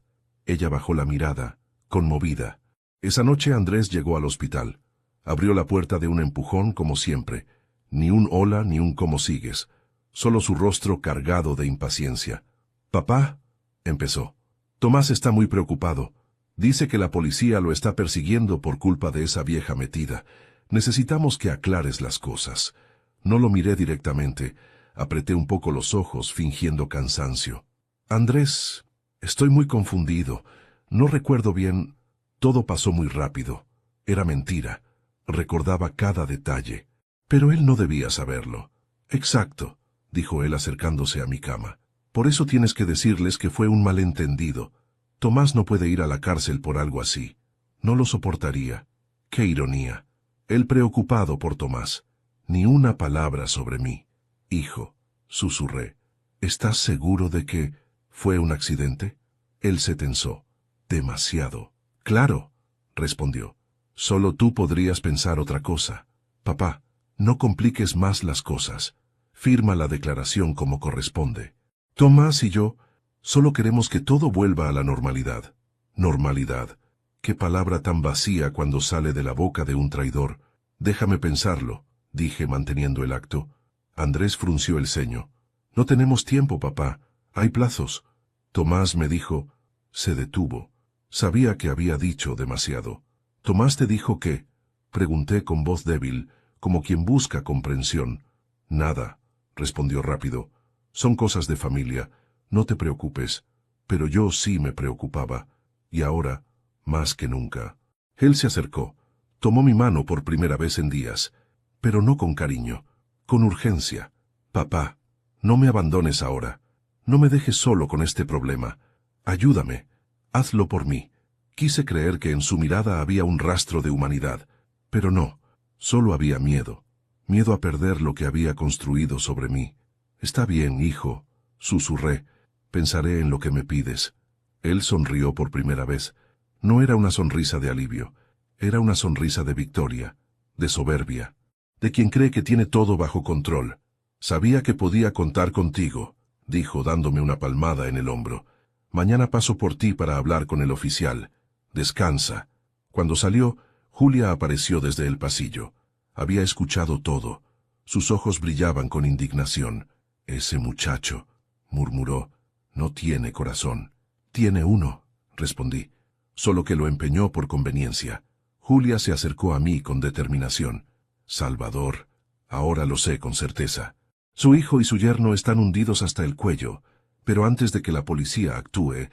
Ella bajó la mirada, conmovida. Esa noche Andrés llegó al hospital. Abrió la puerta de un empujón como siempre. Ni un hola ni un cómo sigues. Solo su rostro cargado de impaciencia. «Papá», empezó. «Tomás está muy preocupado. Dice que la policía lo está persiguiendo por culpa de esa vieja metida. Necesitamos que aclares las cosas». No lo miré directamente. Apreté un poco los ojos, fingiendo cansancio. «Andrés, estoy muy confundido. No recuerdo bien. Todo pasó muy rápido. Era mentira. Recordaba cada detalle. Pero él no debía saberlo». «Exacto», dijo él acercándose a mi cama. «Por eso tienes que decirles que fue un malentendido. Tomás no puede ir a la cárcel por algo así. No lo soportaría». Qué ironía. Él preocupado por Tomás. Ni una palabra sobre mí. «Hijo», susurré, «¿estás seguro de que fue un accidente?» Él se tensó. «Demasiado». «Claro», respondió. «Solo tú podrías pensar otra cosa. Papá, no compliques más las cosas. Firma la declaración como corresponde». Tomás y yo solo queremos que todo vuelva a la normalidad. Normalidad. Qué palabra tan vacía cuando sale de la boca de un traidor. Déjame pensarlo, dije manteniendo el acto. Andrés frunció el ceño. No tenemos tiempo, papá. Hay plazos. Tomás me dijo. Se detuvo. Sabía que había dicho demasiado. ¿Tomás te dijo qué? Pregunté con voz débil, como quien busca comprensión. Nada, respondió rápido. Son cosas de familia. No te preocupes. Pero yo sí me preocupaba. Y ahora, más que nunca. Él se acercó. Tomó mi mano por primera vez en días. Pero no con cariño. Con urgencia. Papá, no me abandones ahora. No me dejes solo con este problema. Ayúdame. Hazlo por mí. Quise creer que en su mirada había un rastro de humanidad. Pero no. Solo había miedo. Miedo a perder lo que había construido sobre mí. Está bien, hijo, susurré. Pensaré en lo que me pides. Él sonrió por primera vez. No era una sonrisa de alivio. Era una sonrisa de victoria, de soberbia, de quien cree que tiene todo bajo control. Sabía que podía contar contigo, dijo dándome una palmada en el hombro. Mañana paso por ti para hablar con el oficial. Descansa. Cuando salió, Julia apareció desde el pasillo. Había escuchado todo. Sus ojos brillaban con indignación. Ese muchacho, murmuró, no tiene corazón. Tiene uno, respondí, solo que lo empeñó por conveniencia. Julia se acercó a mí con determinación. Salvador, ahora lo sé con certeza. Su hijo y su yerno están hundidos hasta el cuello, pero antes de que la policía actúe,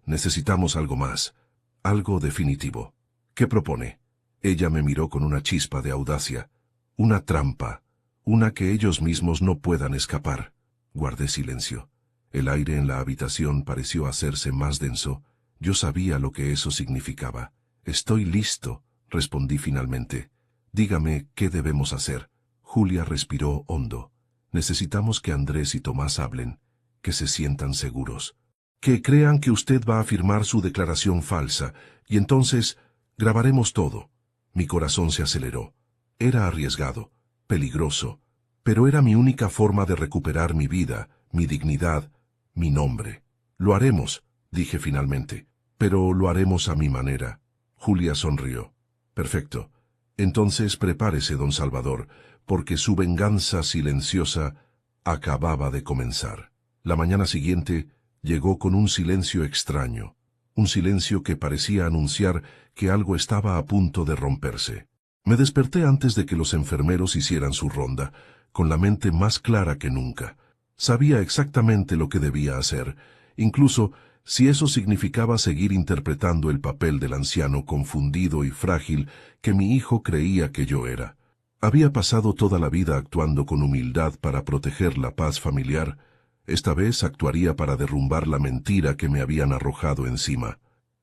necesitamos algo más, algo definitivo. ¿Qué propone? Ella me miró con una chispa de audacia. Una trampa, una que ellos mismos no puedan escapar. Guardé silencio. El aire en la habitación pareció hacerse más denso. Yo sabía lo que eso significaba. Estoy listo, respondí finalmente. Dígame qué debemos hacer. Julia respiró hondo. Necesitamos que Andrés y Tomás hablen, que se sientan seguros. Que crean que usted va a firmar su declaración falsa, y entonces grabaremos todo. Mi corazón se aceleró. Era arriesgado, peligroso, pero era mi única forma de recuperar mi vida, mi dignidad, mi nombre. Lo haremos, dije finalmente, pero lo haremos a mi manera. Julia sonrió. Perfecto. Entonces prepárese, don Salvador, porque su venganza silenciosa acababa de comenzar. La mañana siguiente llegó con un silencio extraño, un silencio que parecía anunciar que algo estaba a punto de romperse. Me desperté antes de que los enfermeros hicieran su ronda, con la mente más clara que nunca. Sabía exactamente lo que debía hacer, incluso si eso significaba seguir interpretando el papel del anciano confundido y frágil que mi hijo creía que yo era. Había pasado toda la vida actuando con humildad para proteger la paz familiar. Esta vez actuaría para derrumbar la mentira que me habían arrojado encima.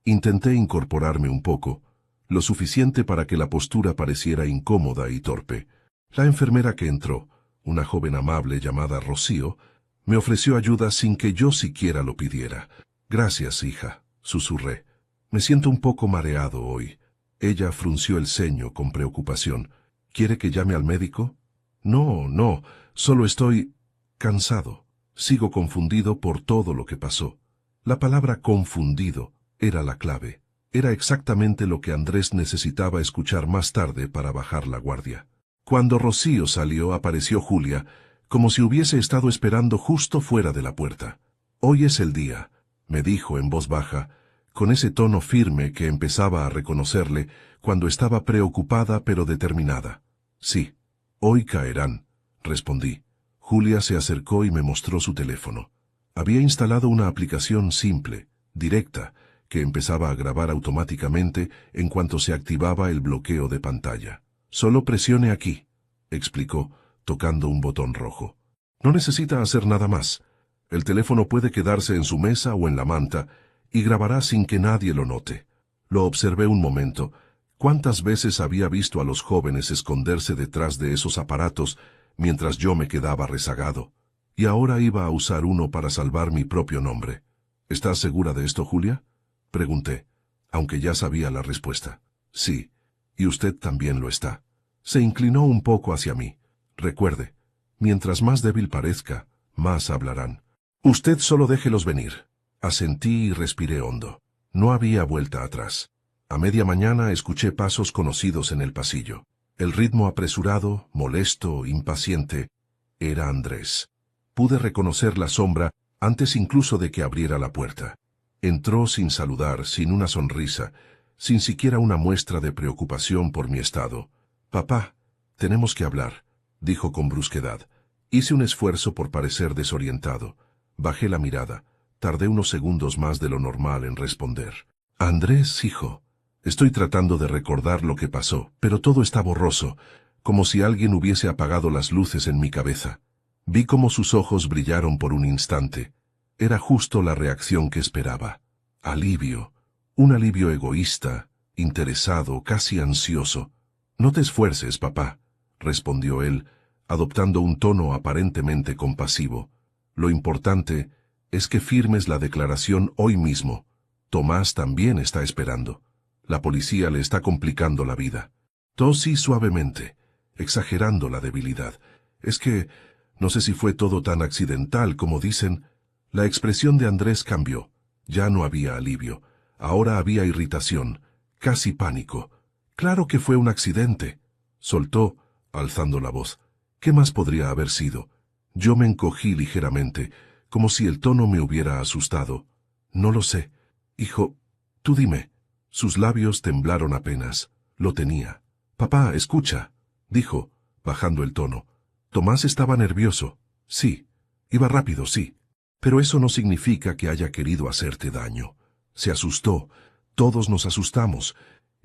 Intenté incorporarme un poco, lo suficiente para que la postura pareciera incómoda y torpe. La enfermera que entró, una joven amable llamada Rocío, me ofreció ayuda sin que yo siquiera lo pidiera. Gracias, hija, susurré. Me siento un poco mareado hoy. Ella frunció el ceño con preocupación. ¿Quiere que llame al médico? No, no, solo estoy cansado. Sigo confundido por todo lo que pasó. La palabra confundido era la clave. Era exactamente lo que Andrés necesitaba escuchar más tarde para bajar la guardia. Cuando Rocío salió, apareció Julia, como si hubiese estado esperando justo fuera de la puerta. Hoy es el día, me dijo en voz baja, con ese tono firme que empezaba a reconocerle cuando estaba preocupada pero determinada. Sí, hoy caerán, respondí. Julia se acercó y me mostró su teléfono. Había instalado una aplicación simple, directa, que empezaba a grabar automáticamente en cuanto se activaba el bloqueo de pantalla. Solo presione aquí, explicó, tocando un botón rojo. No necesita hacer nada más. El teléfono puede quedarse en su mesa o en la manta y grabará sin que nadie lo note. Lo observé un momento. ¿Cuántas veces había visto a los jóvenes esconderse detrás de esos aparatos mientras yo me quedaba rezagado? Y ahora iba a usar uno para salvar mi propio nombre. ¿Estás segura de esto, Julia? Pregunté, aunque ya sabía la respuesta. Sí, y usted también lo está. Se inclinó un poco hacia mí. Recuerde, mientras más débil parezca, más hablarán. Usted solo déjelos venir. Asentí y respiré hondo. No había vuelta atrás. A media mañana escuché pasos conocidos en el pasillo. El ritmo apresurado, molesto, impaciente, era Andrés. Pude reconocer la sombra antes incluso de que abriera la puerta. Entró sin saludar, sin una sonrisa, sin siquiera una muestra de preocupación por mi estado. «Papá, tenemos que hablar», dijo con brusquedad. Hice un esfuerzo por parecer desorientado. Bajé la mirada. Tardé unos segundos más de lo normal en responder. «Andrés, hijo, estoy tratando de recordar lo que pasó, pero todo está borroso, como si alguien hubiese apagado las luces en mi cabeza». Vi cómo sus ojos brillaron por un instante. Era justo la reacción que esperaba. Alivio. Un alivio egoísta, interesado, casi ansioso. «No te esfuerces, papá», respondió él, adoptando un tono aparentemente compasivo. «Lo importante es que firmes la declaración hoy mismo. Tomás también está esperando. La policía le está complicando la vida». Tosí suavemente, exagerando la debilidad. «Es que no sé si fue todo tan accidental como dicen». La expresión de Andrés cambió. Ya no había alivio. Ahora había irritación, casi pánico. «Claro que fue un accidente», soltó, alzando la voz. «¿Qué más podría haber sido?». Yo me encogí ligeramente, como si el tono me hubiera asustado. «No lo sé. Hijo, tú dime». Sus labios temblaron apenas. Lo tenía. «Papá, escucha», dijo, bajando el tono. «Tomás estaba nervioso. Sí. Iba rápido, sí. Pero eso no significa que haya querido hacerte daño. Se asustó. Todos nos asustamos.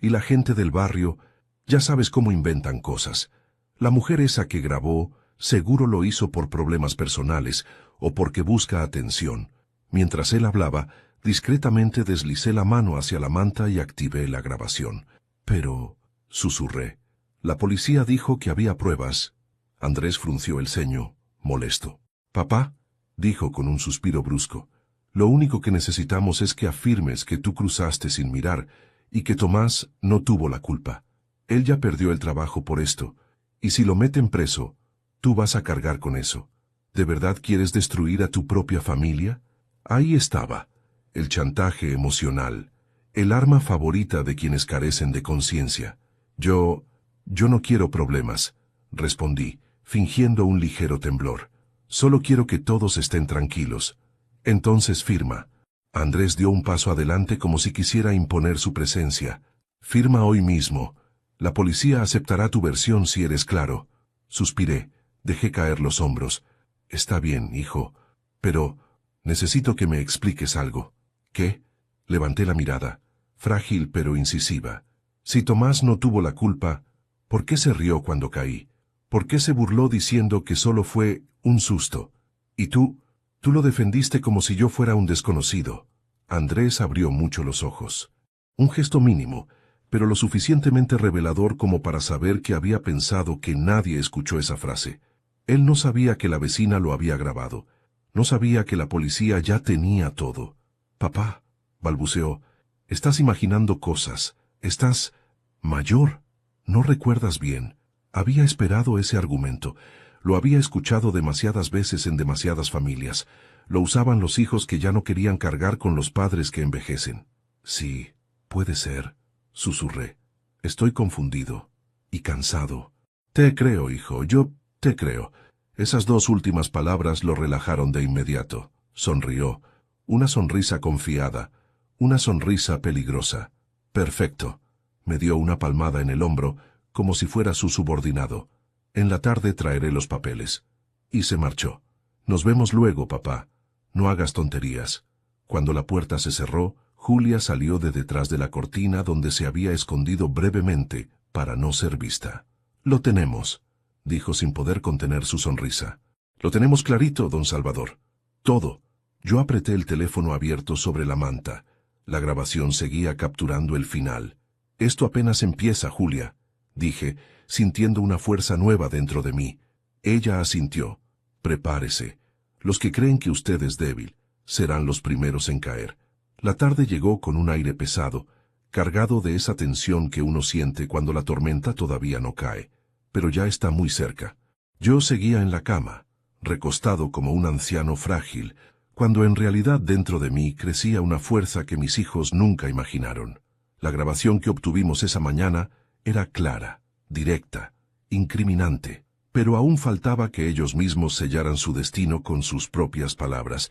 Y la gente del barrio, ya sabes cómo inventan cosas. La mujer esa que grabó, seguro lo hizo por problemas personales o porque busca atención». Mientras él hablaba, discretamente deslicé la mano hacia la manta y activé la grabación. «Pero», susurré, «la policía dijo que había pruebas». Andrés frunció el ceño, molesto. «Papá», dijo con un suspiro brusco, «lo único que necesitamos es que afirmes que tú cruzaste sin mirar y que Tomás no tuvo la culpa. Él ya perdió el trabajo por esto, y si lo meten preso, tú vas a cargar con eso. ¿De verdad quieres destruir a tu propia familia?». Ahí estaba, el chantaje emocional, el arma favorita de quienes carecen de conciencia. Yo no quiero problemas», respondí, fingiendo un ligero temblor. «Solo quiero que todos estén tranquilos». «Entonces firma». Andrés dio un paso adelante como si quisiera imponer su presencia. «Firma hoy mismo. La policía aceptará tu versión si eres claro». Suspiré, dejé caer los hombros. «Está bien, hijo, pero necesito que me expliques algo». «¿Qué?». Levanté la mirada, frágil pero incisiva. «Si Tomás no tuvo la culpa, ¿por qué se rió cuando caí? ¿Por qué se burló diciendo que solo fue un susto? Y tú lo defendiste como si yo fuera un desconocido». Andrés abrió mucho los ojos. Un gesto mínimo, pero lo suficientemente revelador como para saber que había pensado que nadie escuchó esa frase. Él no sabía que la vecina lo había grabado. No sabía que la policía ya tenía todo. «Papá», balbuceó, «estás imaginando cosas. Estás mayor. No recuerdas bien». Había esperado ese argumento. Lo había escuchado demasiadas veces en demasiadas familias. Lo usaban los hijos que ya no querían cargar con los padres que envejecen. «Sí, puede ser», susurré. «Estoy confundido y cansado». «Te creo, hijo, yo te creo». Esas dos últimas palabras lo relajaron de inmediato. Sonrió. Una sonrisa confiada. Una sonrisa peligrosa. «Perfecto». Me dio una palmada en el hombro, como si fuera su subordinado. «En la tarde traeré los papeles». Y se marchó. «Nos vemos luego, papá. No hagas tonterías». Cuando la puerta se cerró, Julia salió de detrás de la cortina donde se había escondido brevemente para no ser vista. «Lo tenemos», dijo sin poder contener su sonrisa. «Lo tenemos clarito, don Salvador. Todo». Yo apreté el teléfono abierto sobre la manta. La grabación seguía capturando el final. «Esto apenas empieza, Julia», dije, sintiendo una fuerza nueva dentro de mí. Ella asintió. «Prepárese. Los que creen que usted es débil serán los primeros en caer». La tarde llegó con un aire pesado, cargado de esa tensión que uno siente cuando la tormenta todavía no cae, pero ya está muy cerca. Yo seguía en la cama, recostado como un anciano frágil, cuando en realidad dentro de mí crecía una fuerza que mis hijos nunca imaginaron. La grabación que obtuvimos esa mañana era clara, directa, incriminante, pero aún faltaba que ellos mismos sellaran su destino con sus propias palabras,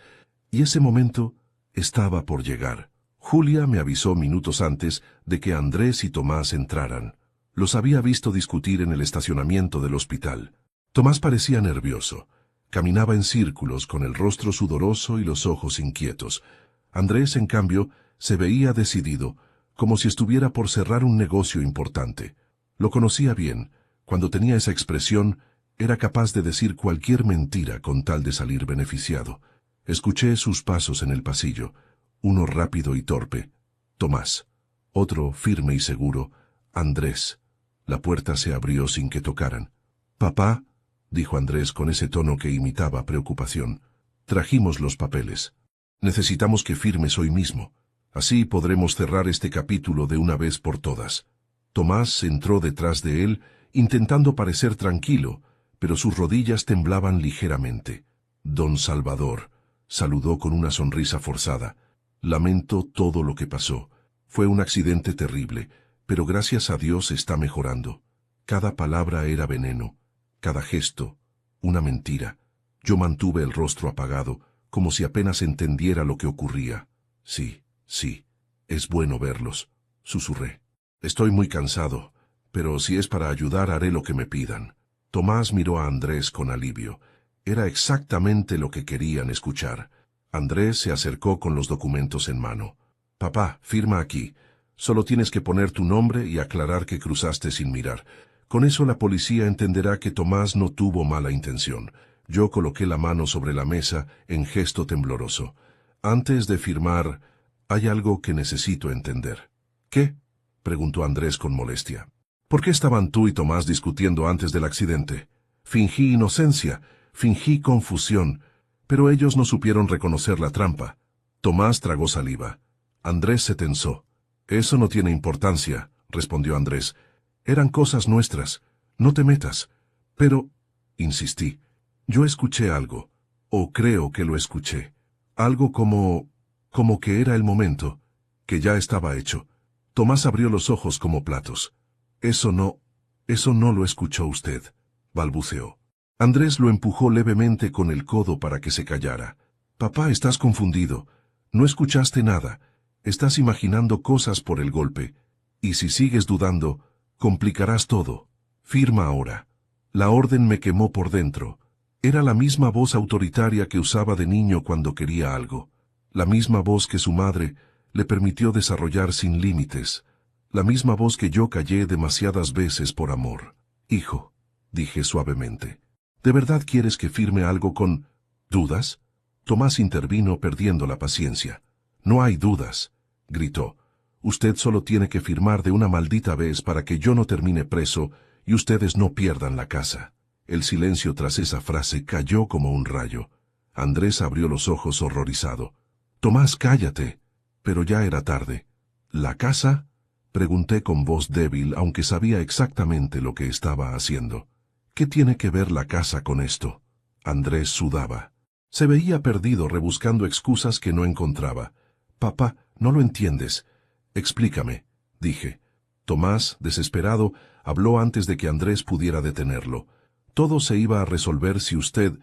y ese momento estaba por llegar. Julia me avisó minutos antes de que Andrés y Tomás entraran. Los había visto discutir en el estacionamiento del hospital. Tomás parecía nervioso. Caminaba en círculos con el rostro sudoroso y los ojos inquietos. Andrés, en cambio, se veía decidido, como si estuviera por cerrar un negocio importante. Lo conocía bien. Cuando tenía esa expresión, era capaz de decir cualquier mentira con tal de salir beneficiado. Escuché sus pasos en el pasillo, uno rápido y torpe. Tomás. Otro firme y seguro. Andrés. La puerta se abrió sin que tocaran. «Papá», dijo Andrés con ese tono que imitaba preocupación, «trajimos los papeles. Necesitamos que firmes hoy mismo. Así podremos cerrar este capítulo de una vez por todas». Tomás entró detrás de él, intentando parecer tranquilo, pero sus rodillas temblaban ligeramente. «Don Salvador», saludó con una sonrisa forzada. «Lamento todo lo que pasó. Fue un accidente terrible, pero gracias a Dios está mejorando». Cada palabra era veneno, cada gesto, una mentira. Yo mantuve el rostro apagado, como si apenas entendiera lo que ocurría. «Sí, sí, es bueno verlos», susurré. «Estoy muy cansado, pero si es para ayudar haré lo que me pidan». Tomás miró a Andrés con alivio. Era exactamente lo que querían escuchar. Andrés se acercó con los documentos en mano. «Papá, firma aquí. Solo tienes que poner tu nombre y aclarar que cruzaste sin mirar. Con eso la policía entenderá que Tomás no tuvo mala intención». Yo coloqué la mano sobre la mesa en gesto tembloroso. «Antes de firmar, hay algo que necesito entender». «¿Qué?», preguntó Andrés con molestia. «¿Por qué estaban tú y Tomás discutiendo antes del accidente? Fingí inocencia, fingí confusión, pero ellos no supieron reconocer la trampa». Tomás tragó saliva. Andrés se tensó. «Eso no tiene importancia», respondió Andrés. «Eran cosas nuestras. No te metas». «Pero», insistí, «yo escuché algo, o creo que lo escuché. Algo como que era el momento, que ya estaba hecho». Tomás abrió los ojos como platos. Eso no lo escuchó usted», balbuceó. Andrés lo empujó levemente con el codo para que se callara. «Papá, estás confundido. No escuchaste nada. Estás imaginando cosas por el golpe. Y si sigues dudando, complicarás todo. Firma ahora». La orden me quemó por dentro. Era la misma voz autoritaria que usaba de niño cuando quería algo. La misma voz que su madre le permitió desarrollar sin límites. La misma voz que yo callé demasiadas veces por amor. «Hijo», dije suavemente, «¿de verdad quieres que firme algo con dudas?» Tomás intervino perdiendo la paciencia. «No hay dudas», gritó. «Usted solo tiene que firmar de una maldita vez para que yo no termine preso y ustedes no pierdan la casa». El silencio tras esa frase cayó como un rayo. Andrés abrió los ojos horrorizado. «Tomás, cállate». Pero ya era tarde. «¿La casa?», pregunté con voz débil, aunque sabía exactamente lo que estaba haciendo. «¿Qué tiene que ver la casa con esto?». Andrés sudaba. Se veía perdido rebuscando excusas que no encontraba. «Papá, no lo entiendes. Explícame», dije. Tomás, desesperado, habló antes de que Andrés pudiera detenerlo. «Todo se iba a resolver si usted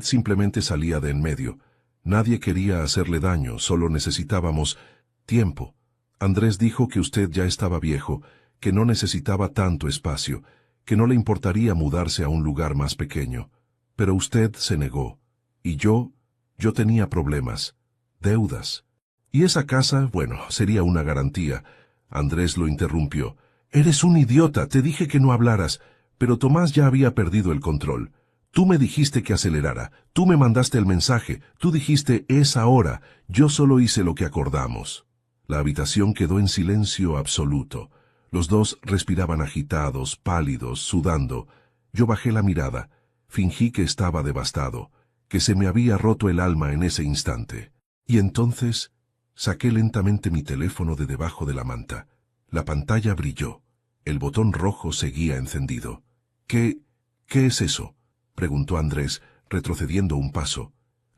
simplemente salía de en medio. Nadie quería hacerle daño, solo necesitábamos tiempo. Andrés dijo que usted ya estaba viejo, que no necesitaba tanto espacio, que no le importaría mudarse a un lugar más pequeño. Pero usted se negó. Y yo tenía problemas, deudas. Y esa casa, bueno, sería una garantía». Andrés lo interrumpió. «Eres un idiota, te dije que no hablaras». Pero Tomás ya había perdido el control. «Tú me dijiste que acelerara, tú me mandaste el mensaje, tú dijiste es ahora, yo solo hice lo que acordamos». La habitación quedó en silencio absoluto. Los dos respiraban agitados, pálidos, sudando. Yo bajé la mirada, fingí que estaba devastado, que se me había roto el alma en ese instante. Y entonces saqué lentamente mi teléfono de debajo de la manta. La pantalla brilló. El botón rojo seguía encendido. ¿Qué es eso?», preguntó Andrés, retrocediendo un paso.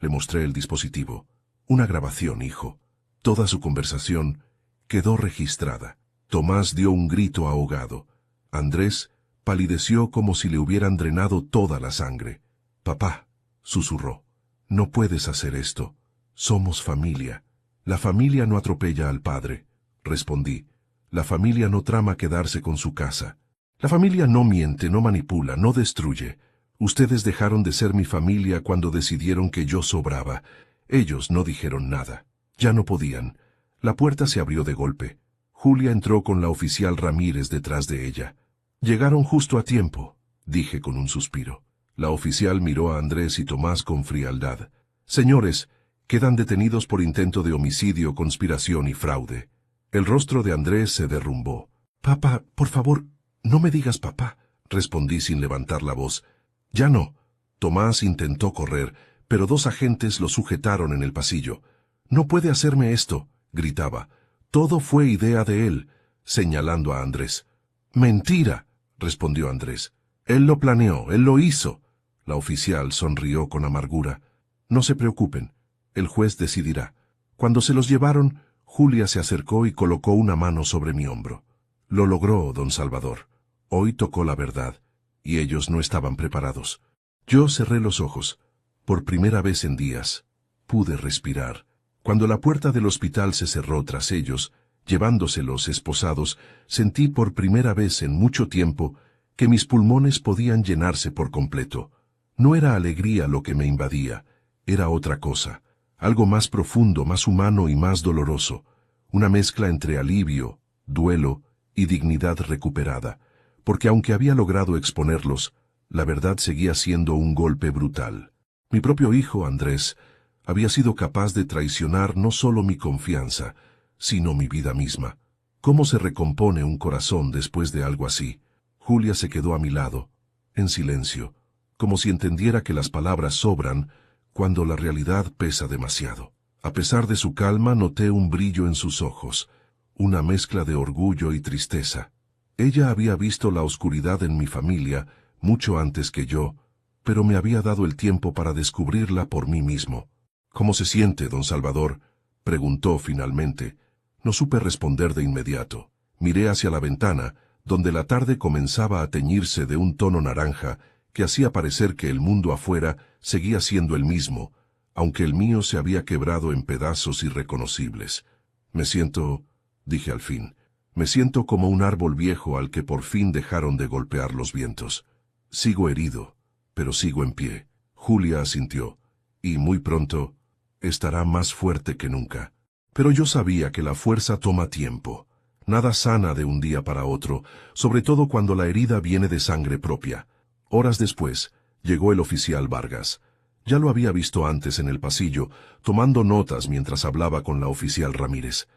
Le mostré el dispositivo. Una grabación, hijo. Toda su conversación quedó registrada. Tomás dio un grito ahogado. Andrés palideció como si le hubieran drenado toda la sangre. Papá, susurró, no puedes hacer esto. Somos familia. La familia no atropella al padre, respondí. La familia no trama quedarse con su casa. La familia no miente, no manipula, no destruye. Ustedes dejaron de ser mi familia cuando decidieron que yo sobraba. Ellos no dijeron nada. Ya no podían. La puerta se abrió de golpe. Julia entró con la oficial Ramírez detrás de ella. Llegaron justo a tiempo, dije con un suspiro. La oficial miró a Andrés y Tomás con frialdad. Señores, quedan detenidos por intento de homicidio, conspiración y fraude. El rostro de Andrés se derrumbó. Papá, por favor, no me digas papá, respondí sin levantar la voz. Ya no. Tomás intentó correr, pero dos agentes lo sujetaron en el pasillo. No puede hacerme esto, gritaba. Todo fue idea de él, señalando a Andrés. Mentira, respondió Andrés. Él lo planeó, él lo hizo. La oficial sonrió con amargura. No se preocupen, el juez decidirá. Cuando se los llevaron, Julia se acercó y colocó una mano sobre mi hombro. Lo logró, don Salvador. Hoy tocó la verdad, y ellos no estaban preparados. Yo cerré los ojos. Por primera vez en días, pude respirar. Cuando la puerta del hospital se cerró tras ellos, llevándoselos esposados, sentí por primera vez en mucho tiempo que mis pulmones podían llenarse por completo. No era alegría lo que me invadía, era otra cosa, algo más profundo, más humano y más doloroso, una mezcla entre alivio, duelo y dignidad recuperada, porque aunque había logrado exponerlos, la verdad seguía siendo un golpe brutal. Mi propio hijo, Andrés, había sido capaz de traicionar no solo mi confianza, sino mi vida misma. ¿Cómo se recompone un corazón después de algo así? Julia se quedó a mi lado, en silencio, como si entendiera que las palabras sobran cuando la realidad pesa demasiado. A pesar de su calma, noté un brillo en sus ojos, una mezcla de orgullo y tristeza. Ella había visto la oscuridad en mi familia mucho antes que yo, pero me había dado el tiempo para descubrirla por mí mismo. ¿Cómo se siente, don Salvador?, preguntó finalmente. No supe responder de inmediato. Miré hacia la ventana, donde la tarde comenzaba a teñirse de un tono naranja que hacía parecer que el mundo afuera seguía siendo el mismo, aunque el mío se había quebrado en pedazos irreconocibles. Dije al fin, me siento como un árbol viejo al que por fin dejaron de golpear los vientos. Sigo herido, pero sigo en pie. Julia asintió, y muy pronto estará más fuerte que nunca. Pero yo sabía que la fuerza toma tiempo. Nada sana de un día para otro, sobre todo cuando la herida viene de sangre propia. Horas después, llegó el oficial Vargas. Ya lo había visto antes en el pasillo, tomando notas mientras hablaba con la oficial Ramírez.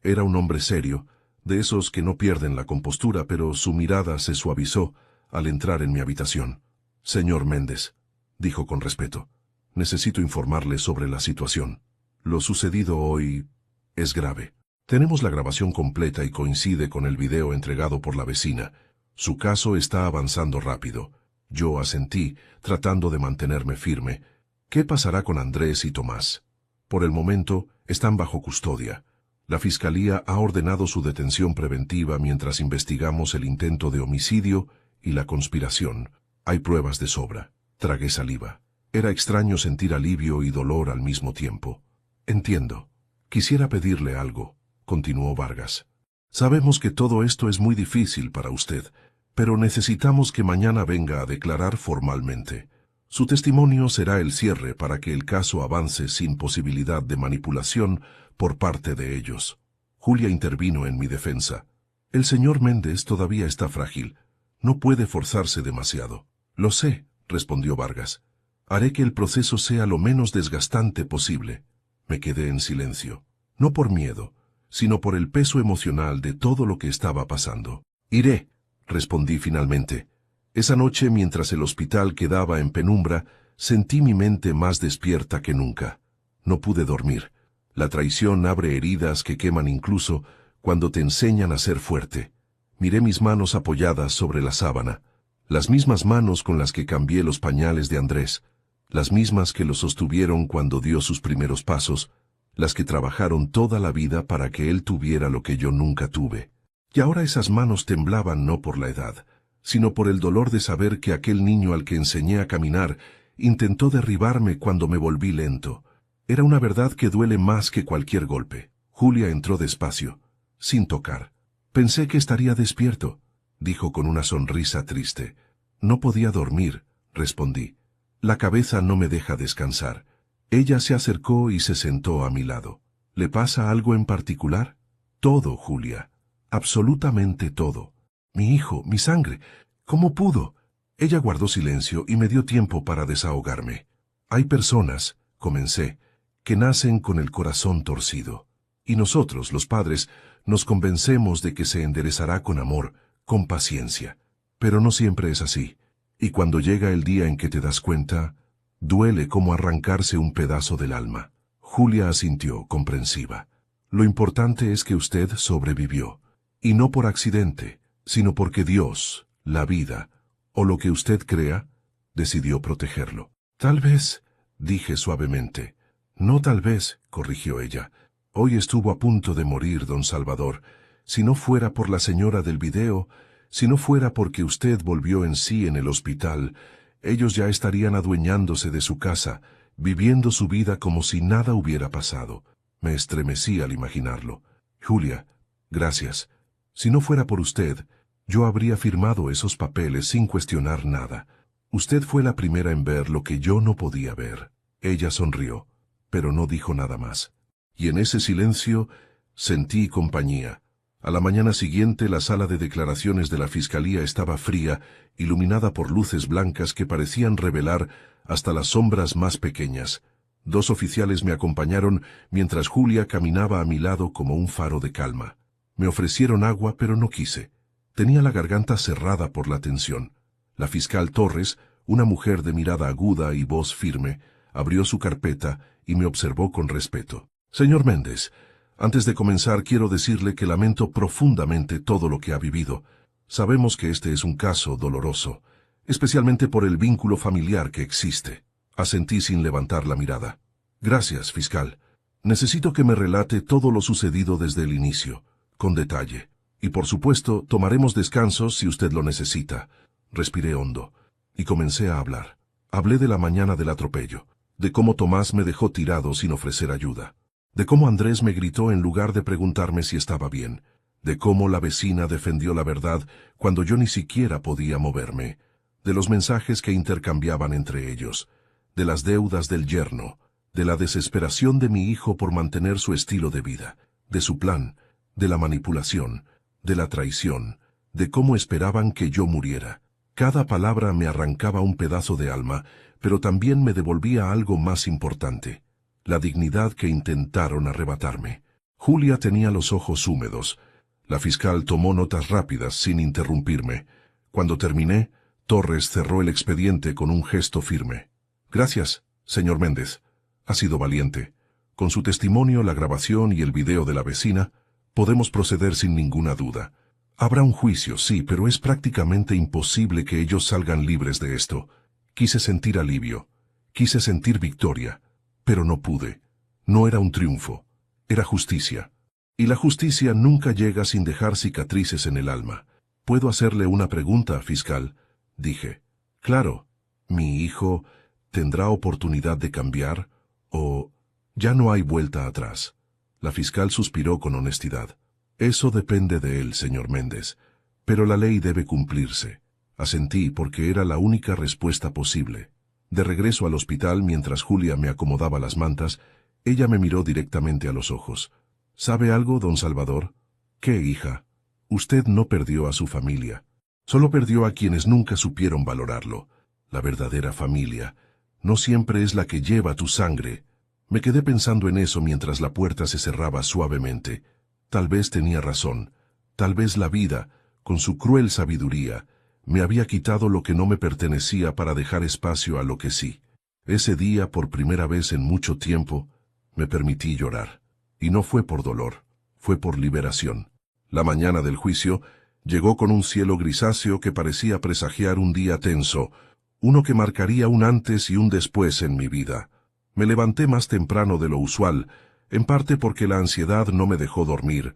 Era un hombre serio, de esos que no pierden la compostura, pero su mirada se suavizó al entrar en mi habitación. Señor Méndez, dijo con respeto, necesito informarle sobre la situación. Lo sucedido hoy es grave. Tenemos la grabación completa y coincide con el video entregado por la vecina. Su caso está avanzando rápido. Yo asentí, tratando de mantenerme firme. ¿Qué pasará con Andrés y Tomás? Por el momento, están bajo custodia. La Fiscalía ha ordenado su detención preventiva mientras investigamos el intento de homicidio y la conspiración. Hay pruebas de sobra. Tragué saliva. Era extraño sentir alivio y dolor al mismo tiempo. Entiendo. Quisiera pedirle algo, continuó Vargas. Sabemos que todo esto es muy difícil para usted, pero necesitamos que mañana venga a declarar formalmente. Su testimonio será el cierre para que el caso avance sin posibilidad de manipulación por parte de ellos. Julia intervino en mi defensa. El señor Méndez todavía está frágil. No puede forzarse demasiado. Lo sé, respondió Vargas. Haré que el proceso sea lo menos desgastante posible. Me quedé en silencio. No por miedo, sino por el peso emocional de todo lo que estaba pasando. Iré, respondí finalmente. Esa noche, mientras el hospital quedaba en penumbra, sentí mi mente más despierta que nunca. No pude dormir. La traición abre heridas que queman incluso cuando te enseñan a ser fuerte. Miré mis manos apoyadas sobre la sábana, las mismas manos con las que cambié los pañales de Andrés. las mismas que lo sostuvieron cuando dio sus primeros pasos, las que trabajaron toda la vida para que él tuviera lo que yo nunca tuve. Y ahora esas manos temblaban no por la edad, sino por el dolor de saber que aquel niño al que enseñé a caminar intentó derribarme cuando me volví lento. Era una verdad que duele más que cualquier golpe. Julia entró despacio, sin tocar. Pensé que estaría despierto, dijo con una sonrisa triste. No podía dormir, respondí. La cabeza no me deja descansar. Ella se acercó y se sentó a mi lado. ¿Le pasa algo en particular? Todo, Julia. Absolutamente todo. Mi hijo, mi sangre. ¿Cómo pudo? Ella guardó silencio y me dio tiempo para desahogarme. Hay personas, comencé, que nacen con el corazón torcido. Y nosotros, los padres, nos convencemos de que se enderezará con amor, con paciencia. Pero no siempre es así. Y cuando llega el día en que te das cuenta, duele como arrancarse un pedazo del alma. Julia asintió, comprensiva. Lo importante es que usted sobrevivió. Y no por accidente, sino porque Dios, la vida, o lo que usted crea, decidió protegerlo. Tal vez, dije suavemente. No tal vez, corrigió ella. Hoy estuvo a punto de morir, don Salvador. Si no fuera por la señora del video, si no fuera porque usted volvió en sí en el hospital, ellos ya estarían adueñándose de su casa, viviendo su vida como si nada hubiera pasado. Me estremecí al imaginarlo. Julia, gracias. Si no fuera por usted, yo habría firmado esos papeles sin cuestionar nada. Usted fue la primera en ver lo que yo no podía ver. Ella sonrió, pero no dijo nada más. Y en ese silencio sentí compañía. A la mañana siguiente la sala de declaraciones de la Fiscalía estaba fría, iluminada por luces blancas que parecían revelar hasta las sombras más pequeñas. 2 oficiales me acompañaron mientras Julia caminaba a mi lado como un faro de calma. Me ofrecieron agua, pero no quise. Tenía la garganta cerrada por la tensión. La fiscal Torres, una mujer de mirada aguda y voz firme, abrió su carpeta y me observó con respeto. Señor Méndez, antes de comenzar quiero decirle que lamento profundamente todo lo que ha vivido. Sabemos que este es un caso doloroso, especialmente por el vínculo familiar que existe. Asentí sin levantar la mirada. Gracias, fiscal. Necesito que me relate todo lo sucedido desde el inicio, con detalle. Y por supuesto, tomaremos descansos si usted lo necesita. Respiré hondo, y comencé a hablar. Hablé de la mañana del atropello, de cómo Tomás me dejó tirado sin ofrecer ayuda, de cómo Andrés me gritó en lugar de preguntarme si estaba bien, de cómo la vecina defendió la verdad cuando yo ni siquiera podía moverme, de los mensajes que intercambiaban entre ellos, de las deudas del yerno, de la desesperación de mi hijo por mantener su estilo de vida, de su plan, de la manipulación, de la traición, de cómo esperaban que yo muriera. Cada palabra me arrancaba un pedazo de alma, pero también me devolvía algo más importante, la dignidad que intentaron arrebatarme. Julia tenía los ojos húmedos. La fiscal tomó notas rápidas sin interrumpirme. Cuando terminé, Torres cerró el expediente con un gesto firme. Gracias, señor Méndez. Ha sido valiente. Con su testimonio, la grabación y el video de la vecina, podemos proceder sin ninguna duda. Habrá un juicio, sí, pero es prácticamente imposible que ellos salgan libres de esto. Quise sentir alivio. Quise sentir victoria. Pero no pude. No era un triunfo. Era justicia. Y la justicia nunca llega sin dejar cicatrices en el alma. ¿Puedo hacerle una pregunta, fiscal?, dije. Claro. ¿Mi hijo tendrá oportunidad de cambiar? ¿O ya no hay vuelta atrás? La fiscal suspiró con honestidad. Eso depende de él, señor Méndez. Pero la ley debe cumplirse. Asentí porque era la única respuesta posible. De regreso al hospital, mientras Julia me acomodaba las mantas, ella me miró directamente a los ojos. ¿Sabe algo, don Salvador? ¿Qué, hija? Usted no perdió a su familia. Solo perdió a quienes nunca supieron valorarlo. La verdadera familia no siempre es la que lleva tu sangre. Me quedé pensando en eso mientras la puerta se cerraba suavemente. Tal vez tenía razón. Tal vez la vida, con su cruel sabiduría, me había quitado lo que no me pertenecía para dejar espacio a lo que sí. Ese día, por primera vez en mucho tiempo, me permití llorar. Y no fue por dolor, fue por liberación. La mañana del juicio llegó con un cielo grisáceo que parecía presagiar un día tenso, uno que marcaría un antes y un después en mi vida. Me levanté más temprano de lo usual, en parte porque la ansiedad no me dejó dormir,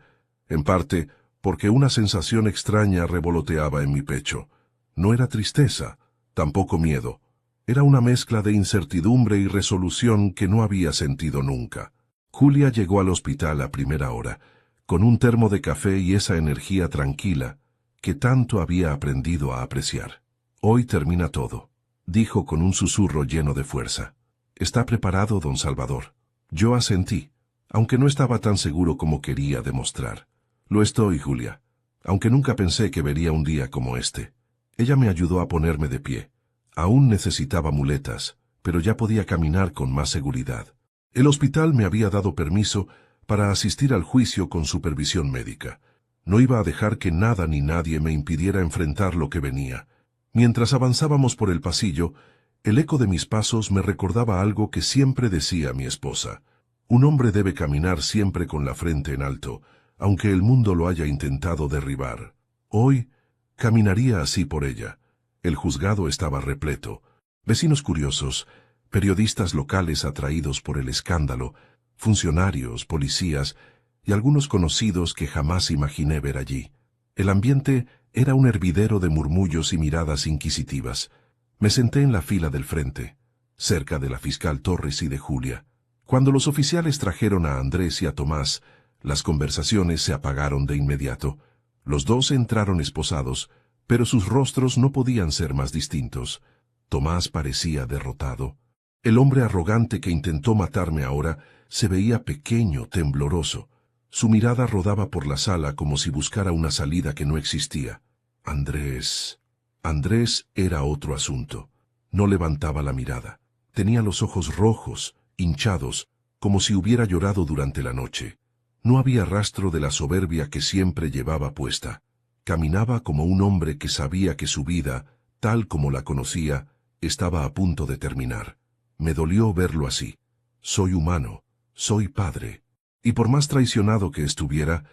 en parte porque una sensación extraña revoloteaba en mi pecho. No era tristeza, tampoco miedo. Era una mezcla de incertidumbre y resolución que no había sentido nunca. Julia llegó al hospital a primera hora, con un termo de café y esa energía tranquila que tanto había aprendido a apreciar. Hoy termina todo, dijo con un susurro lleno de fuerza. ¿Está preparado, don Salvador? Yo asentí, aunque no estaba tan seguro como quería demostrar. Lo estoy, Julia, aunque nunca pensé que vería un día como este. Ella me ayudó a ponerme de pie. Aún necesitaba muletas, pero ya podía caminar con más seguridad. El hospital me había dado permiso para asistir al juicio con supervisión médica. No iba a dejar que nada ni nadie me impidiera enfrentar lo que venía. Mientras avanzábamos por el pasillo, el eco de mis pasos me recordaba algo que siempre decía mi esposa. Un hombre debe caminar siempre con la frente en alto, aunque el mundo lo haya intentado derribar. Hoy, caminaría así por ella. El juzgado estaba repleto. Vecinos curiosos, periodistas locales atraídos por el escándalo, funcionarios, policías y algunos conocidos que jamás imaginé ver allí. El ambiente era un hervidero de murmullos y miradas inquisitivas. Me senté en la fila del frente, cerca de la fiscal Torres y de Julia. Cuando los oficiales trajeron a Andrés y a Tomás, las conversaciones se apagaron de inmediato. Los dos entraron esposados, pero sus rostros no podían ser más distintos. Tomás parecía derrotado. El hombre arrogante que intentó matarme ahora se veía pequeño, tembloroso. Su mirada rodaba por la sala como si buscara una salida que no existía. Andrés era otro asunto. No levantaba la mirada. Tenía los ojos rojos, hinchados, como si hubiera llorado durante la noche. No había rastro de la soberbia que siempre llevaba puesta. Caminaba como un hombre que sabía que su vida, tal como la conocía, estaba a punto de terminar. Me dolió verlo así. Soy humano, soy padre. Y por más traicionado que estuviera,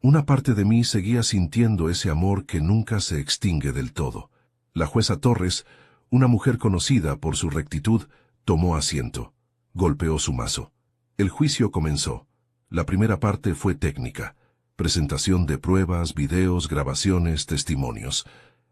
una parte de mí seguía sintiendo ese amor que nunca se extingue del todo. La jueza Torres, una mujer conocida por su rectitud, tomó asiento. Golpeó su mazo. El juicio comenzó. La primera parte fue técnica. Presentación de pruebas, videos, grabaciones, testimonios.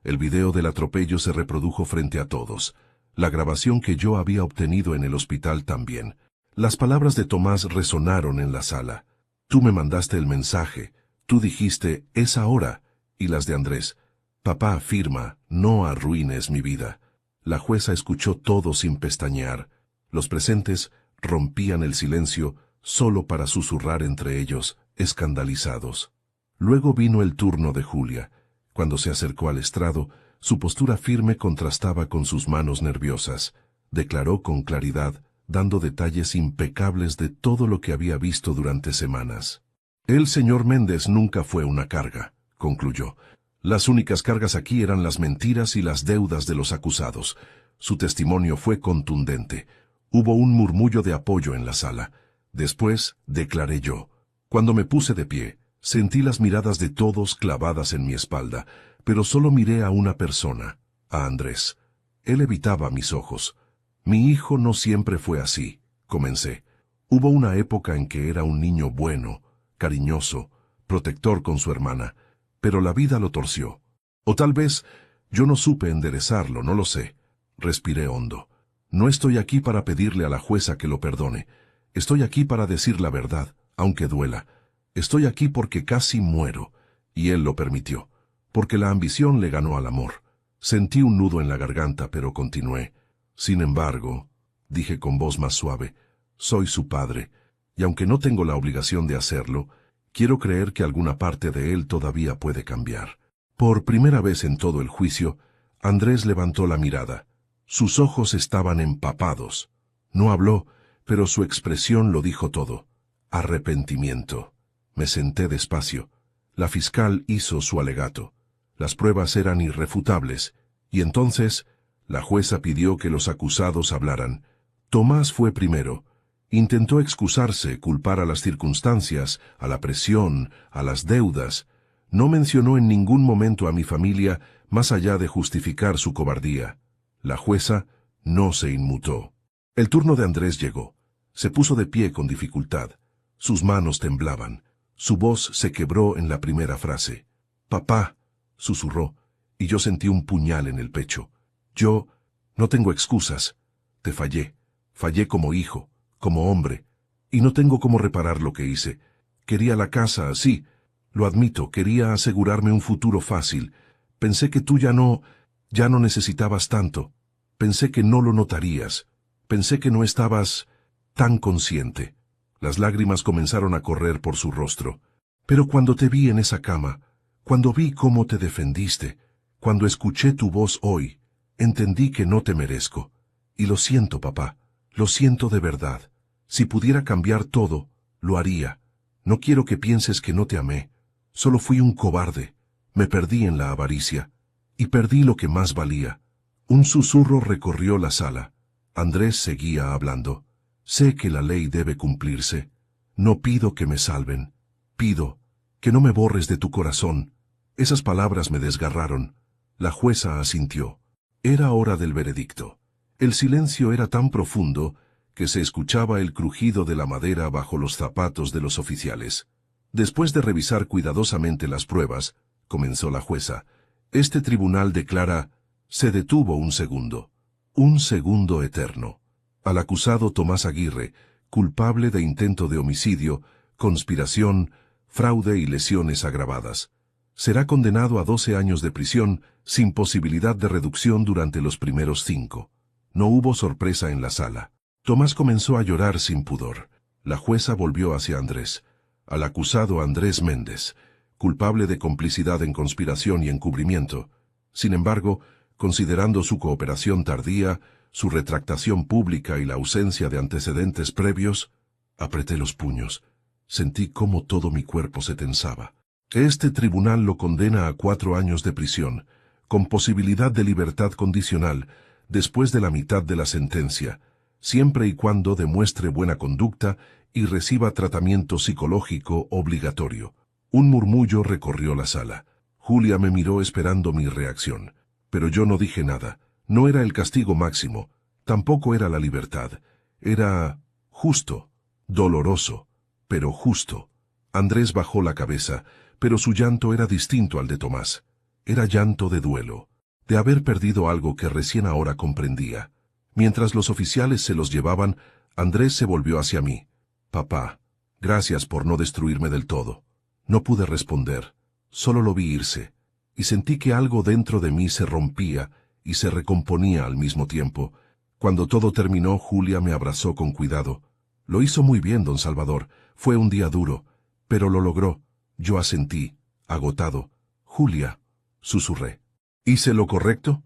El video del atropello se reprodujo frente a todos. La grabación que yo había obtenido en el hospital también. Las palabras de Tomás resonaron en la sala. Tú me mandaste el mensaje. Tú dijiste, es ahora. Y las de Andrés. Papá afirma, no arruines mi vida. La jueza escuchó todo sin pestañear. Los presentes rompían el silencio solo para susurrar entre ellos, escandalizados. Luego vino el turno de Julia. Cuando se acercó al estrado, su postura firme contrastaba con sus manos nerviosas. Declaró con claridad, dando detalles impecables de todo lo que había visto durante semanas. El señor Méndez nunca fue una carga, concluyó. Las únicas cargas aquí eran las mentiras y las deudas de los acusados. Su testimonio fue contundente. Hubo un murmullo de apoyo en la sala. Después, declaré yo. Cuando me puse de pie, sentí las miradas de todos clavadas en mi espalda, pero solo miré a una persona, a Andrés. Él evitaba mis ojos. Mi hijo no siempre fue así, comencé. Hubo una época en que era un niño bueno, cariñoso, protector con su hermana, pero la vida lo torció. O tal vez yo no supe enderezarlo, no lo sé. Respiré hondo. No estoy aquí para pedirle a la jueza que lo perdone. Estoy aquí para decir la verdad, aunque duela. Estoy aquí porque casi muero, y él lo permitió, porque la ambición le ganó al amor. Sentí un nudo en la garganta, pero continué. Sin embargo, dije con voz más suave, soy su padre, y aunque no tengo la obligación de hacerlo, quiero creer que alguna parte de él todavía puede cambiar. Por primera vez en todo el juicio, Andrés levantó la mirada. Sus ojos estaban empapados. No habló, pero su expresión lo dijo todo. Arrepentimiento. Me senté despacio. La fiscal hizo su alegato. Las pruebas eran irrefutables, y entonces la jueza pidió que los acusados hablaran. Tomás fue primero. Intentó excusarse, culpar a las circunstancias, a la presión, a las deudas. No mencionó en ningún momento a mi familia más allá de justificar su cobardía. La jueza no se inmutó. El turno de Andrés llegó. Se puso de pie con dificultad. Sus manos temblaban. Su voz se quebró en la primera frase. «Papá», susurró, y yo sentí un puñal en el pecho. «Yo no tengo excusas. Te fallé. Fallé como hijo, como hombre. Y no tengo cómo reparar lo que hice. Quería la casa, sí. Lo admito, quería asegurarme un futuro fácil. Pensé que tú ya no necesitabas tanto. Pensé que no lo notarías. Pensé que no estabas tan consciente». Las lágrimas comenzaron a correr por su rostro. «Pero cuando te vi en esa cama, cuando vi cómo te defendiste, cuando escuché tu voz hoy, entendí que no te merezco. Y lo siento, papá, lo siento de verdad. Si pudiera cambiar todo, lo haría. No quiero que pienses que no te amé. Solo fui un cobarde. Me perdí en la avaricia. Y perdí lo que más valía». Un susurro recorrió la sala. Andrés seguía hablando. «Sé que la ley debe cumplirse. No pido que me salven. Pido que no me borres de tu corazón». Esas palabras me desgarraron. La jueza asintió. Era hora del veredicto. El silencio era tan profundo que se escuchaba el crujido de la madera bajo los zapatos de los oficiales. Después de revisar cuidadosamente las pruebas, comenzó la jueza, «Este tribunal declara». Se detuvo un segundo eterno. Al acusado Tomás Aguirre, culpable de intento de homicidio, conspiración, fraude y lesiones agravadas. Será condenado a 12 años de prisión sin posibilidad de reducción durante los primeros 5. No hubo sorpresa en la sala. Tomás comenzó a llorar sin pudor. La jueza volvió hacia Andrés. Al acusado Andrés Méndez, culpable de complicidad en conspiración y encubrimiento. Sin embargo, considerando su cooperación tardía, su retractación pública y la ausencia de antecedentes previos, apreté los puños. Sentí cómo todo mi cuerpo se tensaba. Este tribunal lo condena a 4 años de prisión, con posibilidad de libertad condicional, después de la mitad de la sentencia, siempre y cuando demuestre buena conducta y reciba tratamiento psicológico obligatorio. Un murmullo recorrió la sala. Julia me miró esperando mi reacción. Pero yo no dije nada. No era el castigo máximo, tampoco era la libertad. Era justo, doloroso, pero justo. Andrés bajó la cabeza, pero su llanto era distinto al de Tomás. Era llanto de duelo, de haber perdido algo que recién ahora comprendía. Mientras los oficiales se los llevaban, Andrés se volvió hacia mí. «Papá, gracias por no destruirme del todo». No pude responder, solo lo vi irse, y sentí que algo dentro de mí se rompía y se recomponía al mismo tiempo. Cuando todo terminó, Julia me abrazó con cuidado. «Lo hizo muy bien, don Salvador. Fue un día duro, pero lo logró». Yo asentí, agotado. «Julia», susurré. «¿Hice lo correcto?»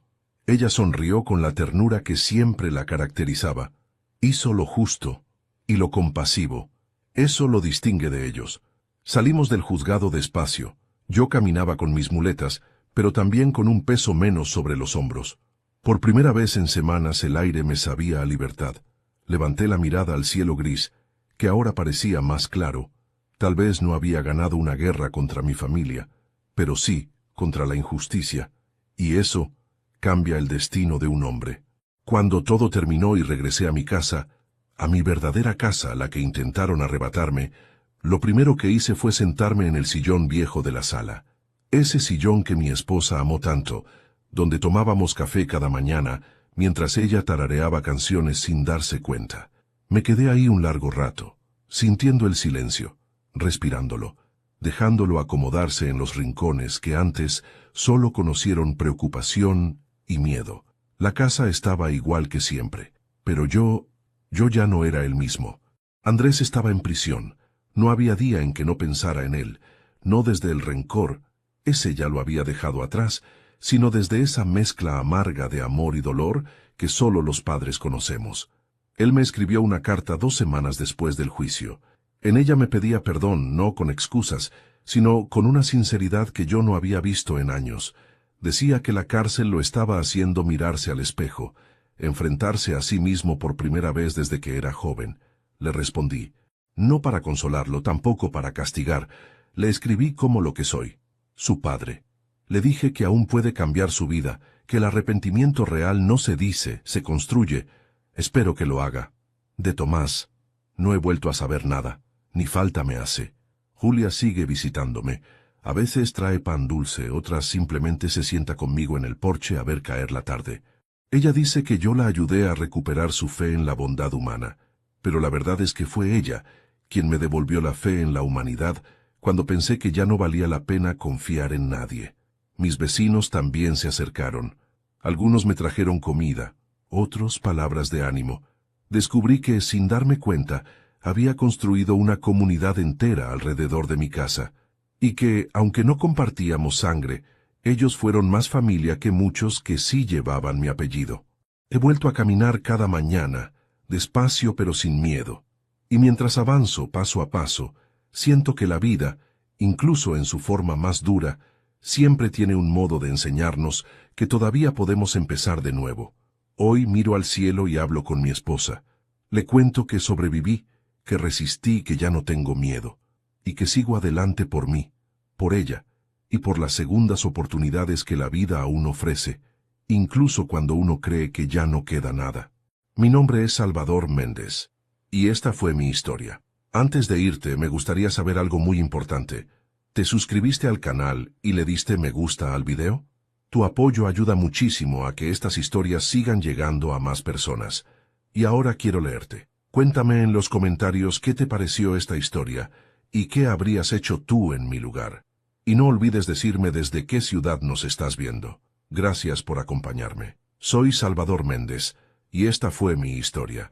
Ella sonrió con la ternura que siempre la caracterizaba. «Hizo lo justo y lo compasivo. Eso lo distingue de ellos». Salimos del juzgado despacio. Yo caminaba con mis muletas, pero también con un peso menos sobre los hombros. Por primera vez en semanas el aire me sabía a libertad. Levanté la mirada al cielo gris, que ahora parecía más claro. Tal vez no había ganado una guerra contra mi familia, pero sí contra la injusticia. Y eso cambia el destino de un hombre. Cuando todo terminó y regresé a mi casa, a mi verdadera casa, la que intentaron arrebatarme, lo primero que hice fue sentarme en el sillón viejo de la sala. Ese sillón que mi esposa amó tanto, donde tomábamos café cada mañana, mientras ella tarareaba canciones sin darse cuenta. Me quedé ahí un largo rato, sintiendo el silencio, respirándolo, dejándolo acomodarse en los rincones que antes solo conocieron preocupación y miedo. La casa estaba igual que siempre, pero yo ya no era el mismo. Andrés estaba en prisión. No había día en que no pensara en él, no desde el rencor, ese ya lo había dejado atrás, sino desde esa mezcla amarga de amor y dolor que solo los padres conocemos. Él me escribió una carta 2 semanas después del juicio. En ella me pedía perdón, no con excusas, sino con una sinceridad que yo no había visto en años. Decía que la cárcel lo estaba haciendo mirarse al espejo, enfrentarse a sí mismo por primera vez desde que era joven. Le respondí. No para consolarlo, tampoco para castigar. Le escribí como lo que soy, su padre. Le dije que aún puede cambiar su vida, que el arrepentimiento real no se dice, se construye. Espero que lo haga. De Tomás, no he vuelto a saber nada, ni falta me hace. Julia sigue visitándome. A veces trae pan dulce, otras simplemente se sienta conmigo en el porche a ver caer la tarde. Ella dice que yo la ayudé a recuperar su fe en la bondad humana, pero la verdad es que fue ella quien me devolvió la fe en la humanidad cuando pensé que ya no valía la pena confiar en nadie. Mis vecinos también se acercaron. Algunos me trajeron comida, otros palabras de ánimo. Descubrí que, sin darme cuenta, había construido una comunidad entera alrededor de mi casa, y que, aunque no compartíamos sangre, ellos fueron más familia que muchos que sí llevaban mi apellido. He vuelto a caminar cada mañana, despacio pero sin miedo, y mientras avanzo paso a paso, siento que la vida, incluso en su forma más dura, siempre tiene un modo de enseñarnos que todavía podemos empezar de nuevo. Hoy miro al cielo y hablo con mi esposa. Le cuento que sobreviví, que resistí, que ya no tengo miedo, y que sigo adelante por mí, por ella, y por las segundas oportunidades que la vida aún ofrece, incluso cuando uno cree que ya no queda nada. Mi nombre es Salvador Méndez, y esta fue mi historia. Antes de irte, me gustaría saber algo muy importante. ¿Te suscribiste al canal y le diste me gusta al video? Tu apoyo ayuda muchísimo a que estas historias sigan llegando a más personas. Y ahora quiero leerte. Cuéntame en los comentarios qué te pareció esta historia y qué habrías hecho tú en mi lugar. Y no olvides decirme desde qué ciudad nos estás viendo. Gracias por acompañarme. Soy Salvador Méndez, y esta fue mi historia.